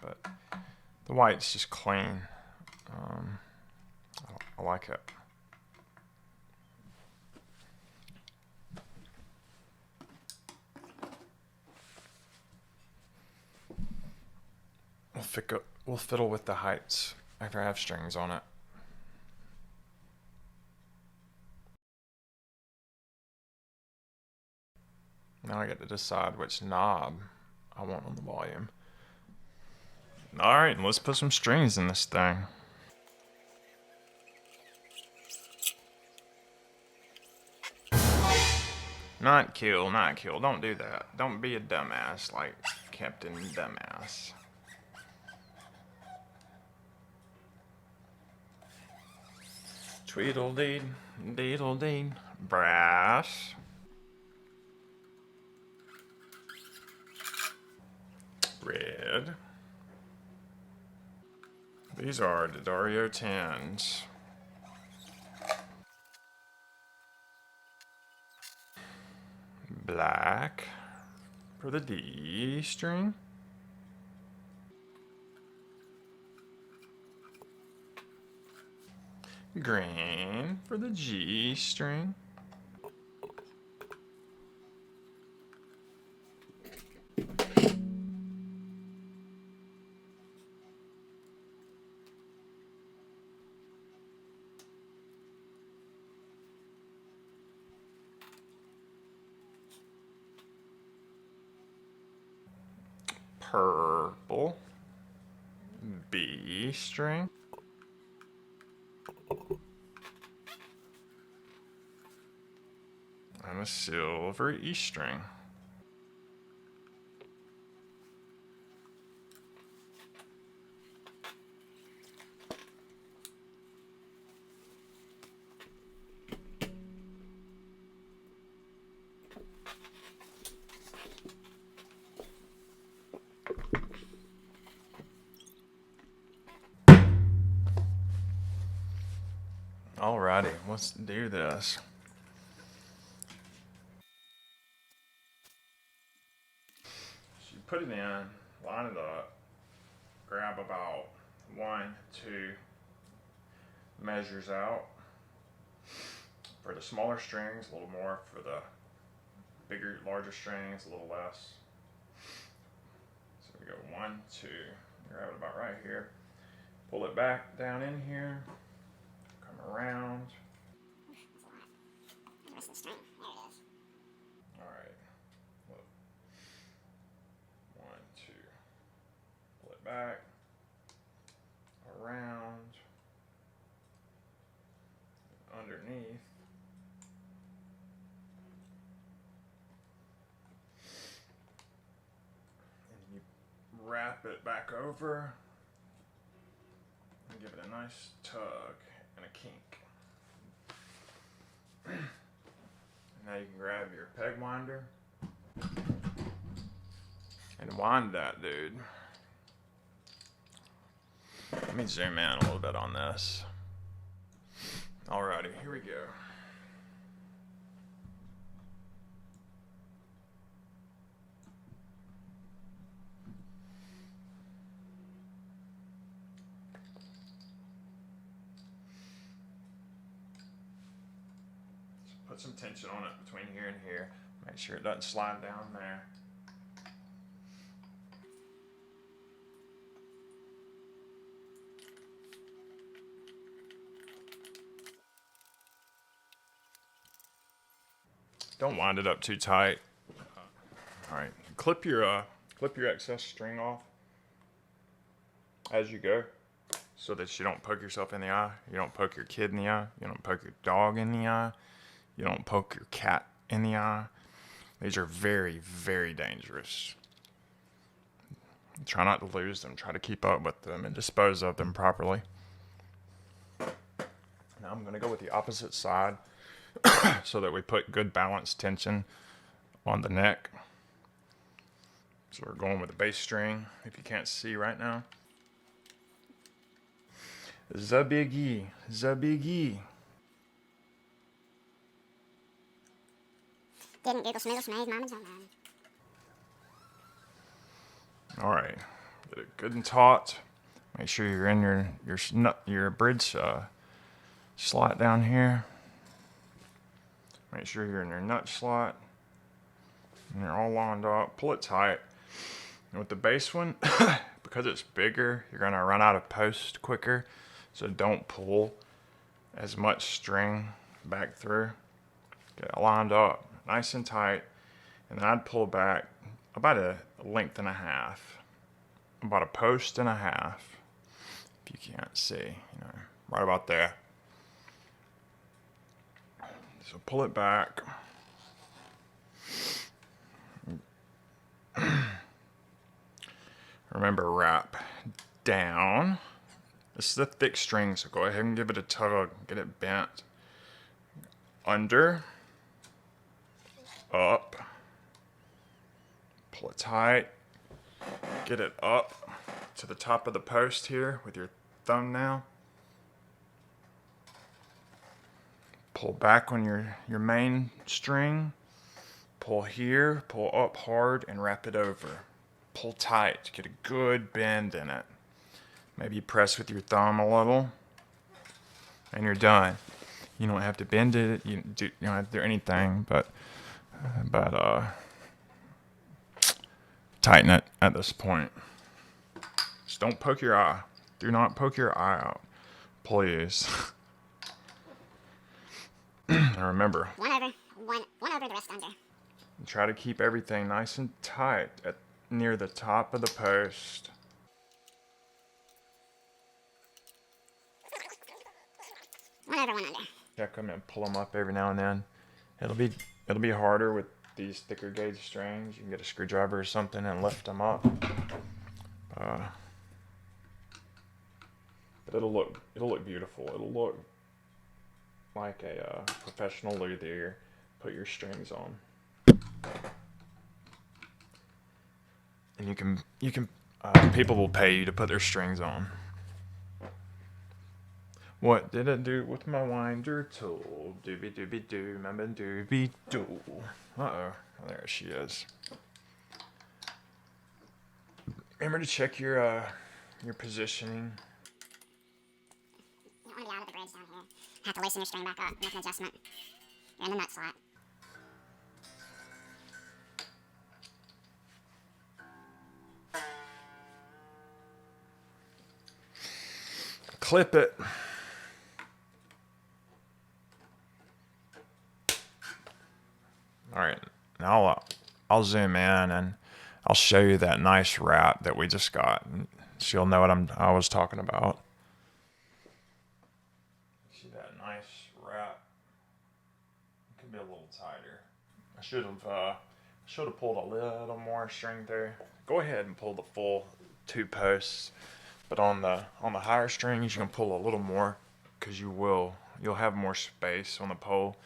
but the white's just clean. I like it. We'll fiddle with the heights after I have strings on it. Now I get to decide which knob I want on the volume. Alright, let's put some strings in this thing. Not kill, not kill. Don't do that. Don't be a dumbass like Captain Dumbass. Tweedledee, deedledee, brass. Red. These are D'Addario 10s. Black for the D string. Green for the G string. Purple B string. And a silver E string. Alrighty, let's do this. So you put it in, line it up, grab about 1, 2 measures out. For the smaller strings, a little more. For the bigger, larger strings, a little less. So we go 1, 2, grab it about right here. Pull it back down in here. Come around. That's a lot. The rest of the string. There it is. Alright. Look. 1, 2. Pull it back. Around. Underneath. And you wrap it back over. And give it a nice tug and a kink. Now you can grab your peg winder and wind that dude. Let me zoom in a little bit on this. Alrighty, here we go. Put some tension on it between here and here. Make sure it doesn't slide down there. Don't wind it up too tight. All right, clip your excess string off as you go, so that you don't poke yourself in the eye, you don't poke your kid in the eye, you don't poke your dog in the eye, you don't poke your cat in the eye. These are very, very dangerous. Try not to lose them. Try to keep up with them and dispose of them properly. Now I'm going to go with the opposite side so that we put good balanced tension on the neck. So we're going with the bass string, if you can't see right now. The biggie, the biggie. Didn't Google Smoodle Schmaze, Mom and John. All right, get it good and taut. Make sure you're in your bridge slot down here. Make sure you're in your nut slot. And you're all lined up. Pull it tight. And with the bass one, because it's bigger, you're gonna run out of post quicker. So don't pull as much string back through. Get it lined up nice and tight. And then I'd pull back about a length and a half. About a post and a half. If you can't see, right about there. So pull it back. Remember, wrap down. This is the thick string, so go ahead and give it a tug. Get it bent. Under. Up. Pull it tight. Get it up to the top of the post here with your thumbnail. Pull back on your main string. Pull here, pull up hard, and wrap it over. Pull tight, get a good bend in it. Maybe press with your thumb a little, and you're done. You don't have to bend it, you don't have to do anything, but tighten it at this point. Just don't poke your eye. Do not poke your eye out, please. And remember, One over, the rest under. try to keep everything nice and tight near the top of the post. One over, one under. Check them and pull them up every now and then. It'll be harder with these thicker gauge strings. You can get a screwdriver or something and lift them up. But it'll look beautiful. It'll look like a professional luthier put your strings on. And you can people will pay you to put their strings on. What did I do with my winder tool? Doobie doobie doo, mama doobie doo. Uh-oh, there she is. Remember to check your positioning. You don't want to be out of the bridge down here. Have to loosen your string back up, make an adjustment. You're in the nut slot. Clip it. All right, now I'll zoom in and I'll show you that nice wrap that we just got. So you'll know what I was talking about. See that nice wrap? It could be a little tighter. I should have pulled a little more string there. Go ahead and pull the full 2 posts, but on the higher strings you can pull a little more because you'll have more space on the pole,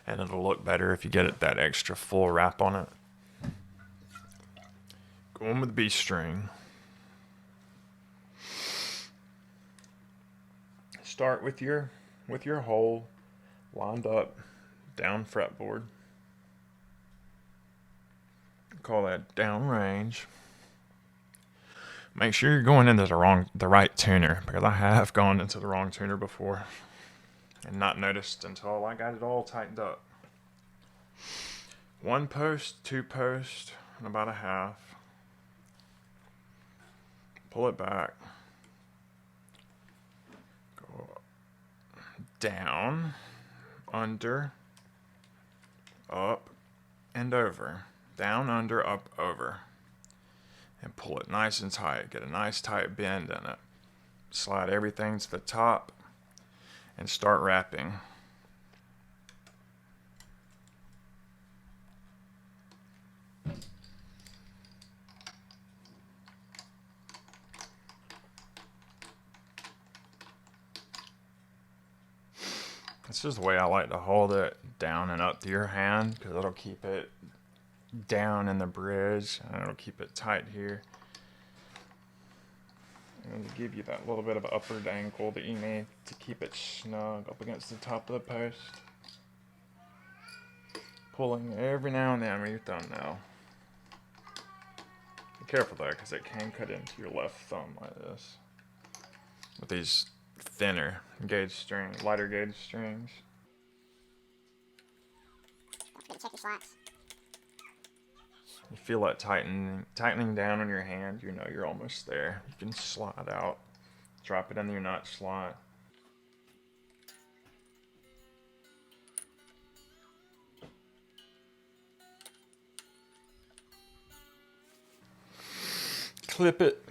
and it'll look better if you get that extra full wrap on it. Going with the B string. Start with your hole lined up down fretboard. Call that down range. Make sure you're going into the right tuner, because I have gone into the wrong tuner before and not noticed until I got it all tightened up. 1 post, 2 post, and about a half. Pull it back. Go down, under, up, and over, down, under, up, over, and pull it nice and tight. Get a nice tight bend in it. Slide everything to the top and start wrapping. This is the way I like to hold it, down and up to your hand, because it'll keep it down in the bridge and it'll keep it tight here. And it'll give you that little bit of upward angle that you need to keep it snug up against the top of the post. Pulling every now and then with your thumbnail. Be careful though, because it can cut into your left thumb like this. With these thinner gauge strings, lighter gauge strings. Don't forget to check your slots. You feel that tightening down on your hand, you know you're almost there. You can slide out, drop it into your notch slot. Clip it.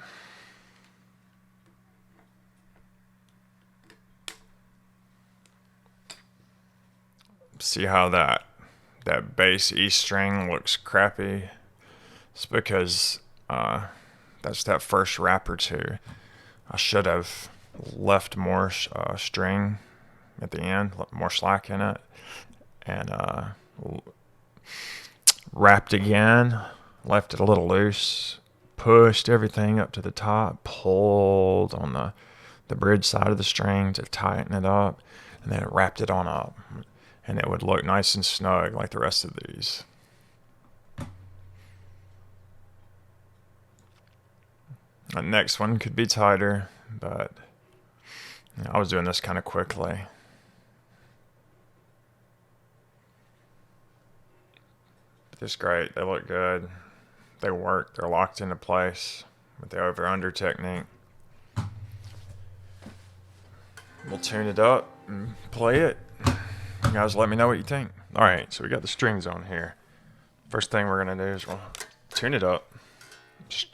See how that bass E string looks crappy? It's because that's that first wrap or two. I should have left more string at the end, more slack in it, and wrapped again, left it a little loose, pushed everything up to the top, pulled on the bridge side of the string to tighten it up, and then wrapped it on up. And it would look nice and snug like the rest of these. The next one could be tighter, but I was doing this kind of quickly. But this is great. They look good. They work. They're locked into place with the over-under technique. We'll tune it up and play it. You guys let me know what you think. Alright, so we got the strings on here. First thing we're going to do is we'll tune it up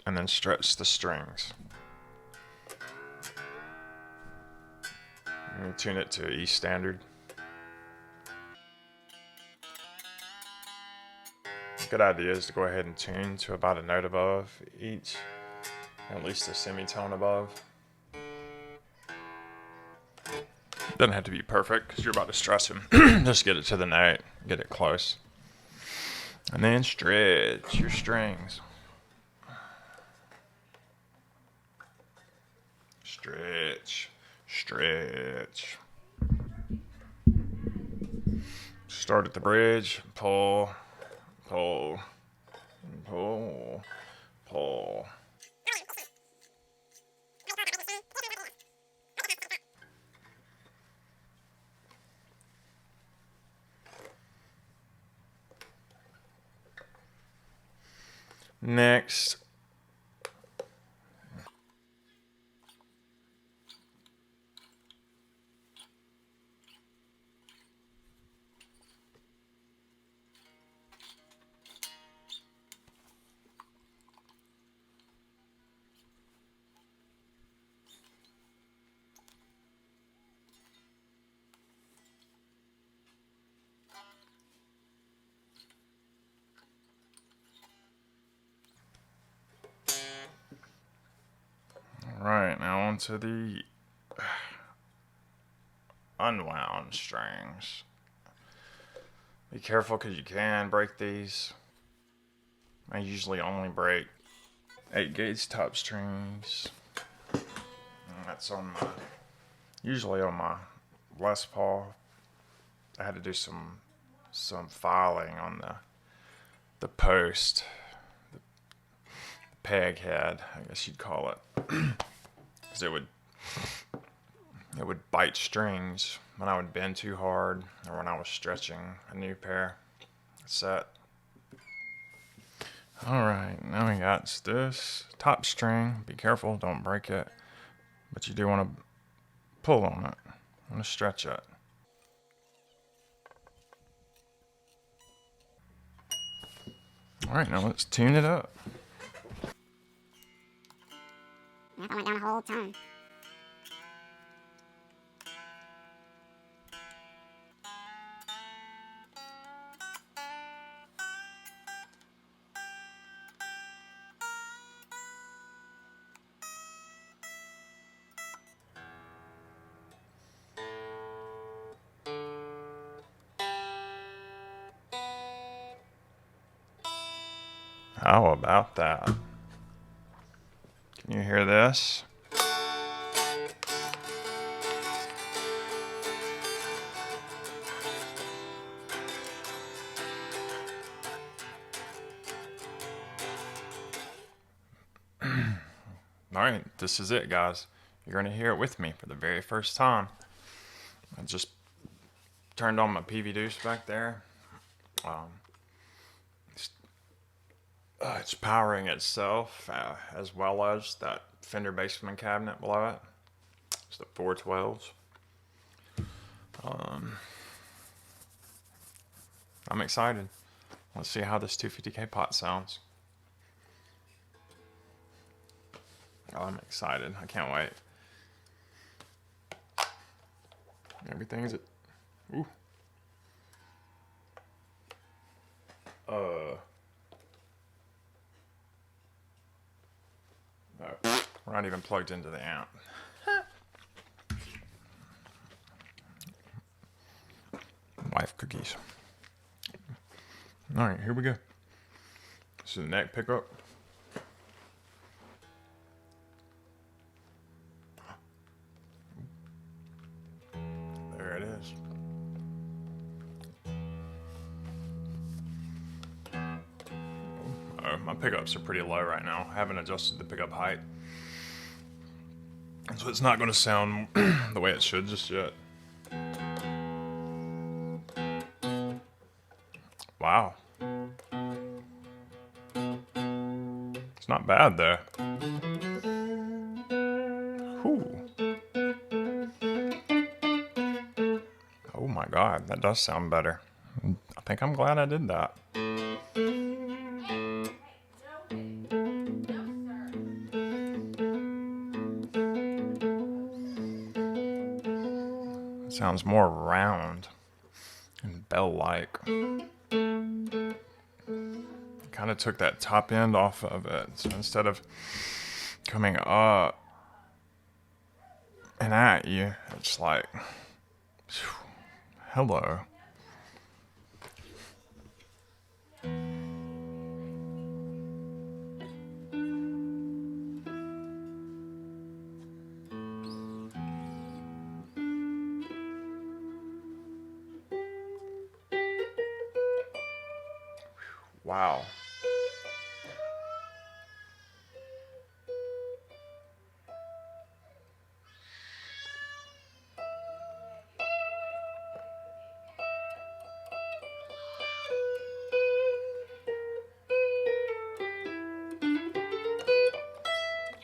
and then stretch the strings. And we tune it to E standard. Good idea is to go ahead and tune to about a note above each, at least a semitone above. Doesn't have to be perfect because you're about to stress them. Just get it to the note, get it close. And then stretch your strings. Stretch, stretch. Start at the bridge, pull, pull, pull, pull. Next, right, now onto the unwound strings. Be careful because you can break these. I usually only break 8 gauge top strings. And that's on usually on my Les Paul. I had to do some filing on the post, the peg head, I guess you'd call it. Because it would bite strings when I would bend too hard or when I was stretching a new pair set. Alright, now we got this top string. Be careful, don't break it. But you do want to pull on it. Want to stretch it. All right, now let's tune it up. That went down a whole ton. How about that? Can you hear this? Alright, this is it, guys. You're going to hear it with me for the very first time. I just turned on my PV deuce back there. It's powering itself, as well as that Fender Bassman cabinet below it. It's the 412s. I'm excited. Let's see how this 250K pot sounds. Oh, I'm excited. I can't wait. Everything's at... Ooh. No, we're not even plugged into the amp. Wife cookies. All right, here we go. This is the neck pickup. There it is. My pickups are pretty low right now. I haven't adjusted the pickup height, so it's not going to sound the way it should just yet. Wow. It's not bad though. Whew. Oh my God, that does sound better. I think I'm glad I did that. It sounds more round and bell-like. Kind of took that top end off of it, so instead of coming up and at you, it's like, hello. Wow.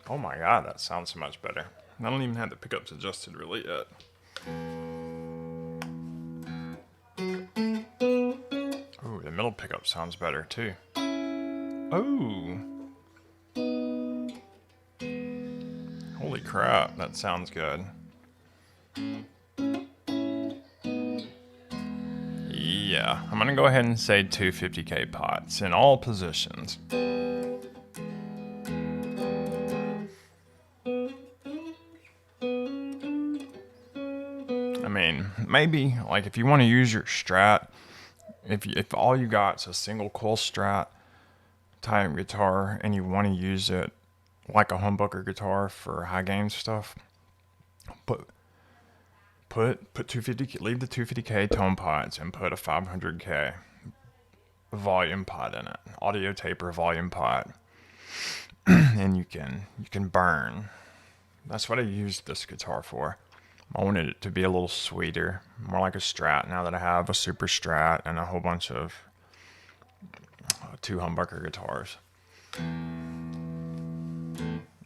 Oh my God, that sounds so much better. I don't even have the pickups adjusted really yet. Ooh, the middle pickup sounds better too. Oh. Holy crap, that sounds good. Yeah, I'm gonna go ahead and say 250K pots in all positions. I mean, maybe like if you want to use your Strat, if all you got's a single coil Strat type guitar and you want to use it like a humbucker guitar for high gain stuff, put 250, leave the 250K tone pots and put a 500K volume pot in it, audio taper volume pot, and you can burn. That's what I used this guitar for. I wanted it to be a little sweeter, more like a Strat now that I have a Super Strat and a whole bunch of 2 humbucker guitars. I'm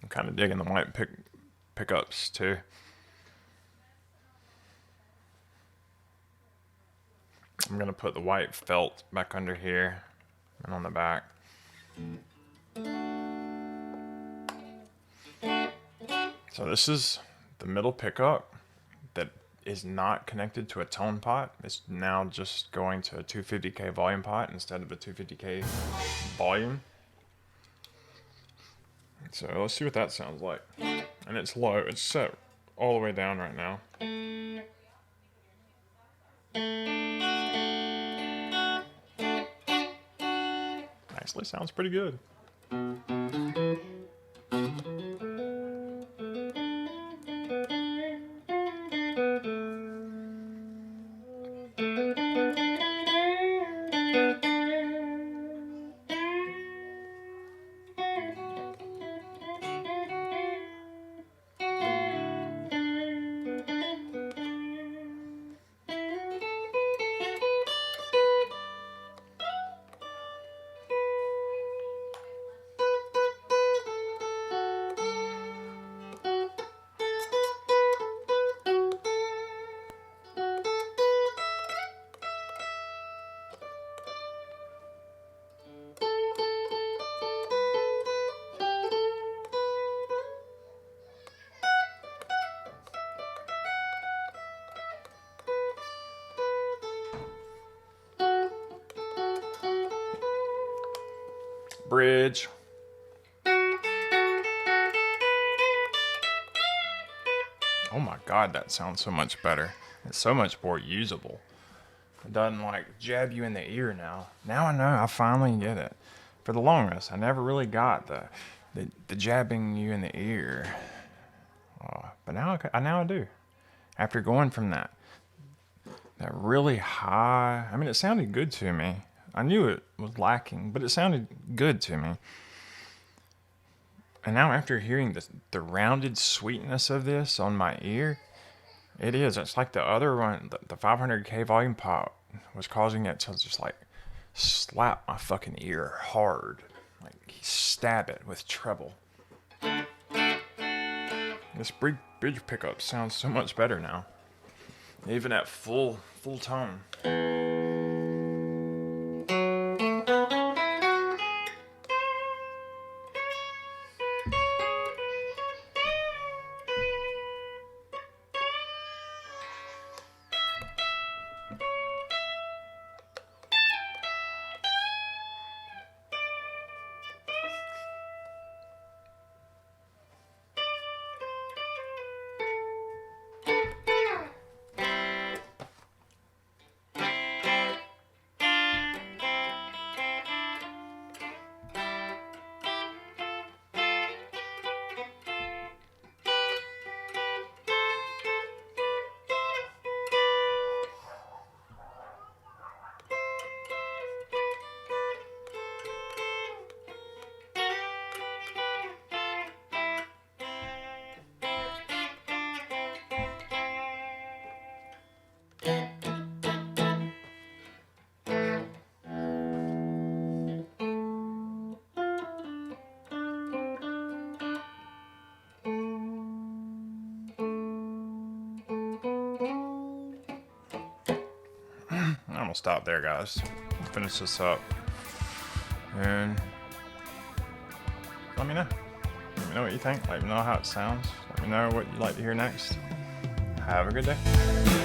kind of digging the white pickups too. I'm going to put the white felt back under here and on the back. So this is the middle pickup that is not connected to a tone pot. It's now just going to a 250K volume pot instead of a 250K volume. So let's see what that sounds like. And it's low. It's set all the way down right now. Actually sounds pretty good. Bridge. Oh my god, that sounds so much better. It's so much more usable. It doesn't like jab you in the ear now. Now I know, I finally get it. For the longest, I never really got the jabbing you in the ear. But now I do. After going from that really high, I mean, it sounded good to me. I knew it was lacking, but it sounded good to me. And now after hearing the rounded sweetness of this on my ear, it's like the other one, the 500K volume pot was causing it to just like slap my fucking ear hard. Like stab it with treble. This bridge pickup sounds so much better now. Even at full tone. I'm gonna stop there, guys. Finish this up. And let me know. Let me know what you think. Let me know how it sounds. Let me know what you'd like to hear next. Have a good day.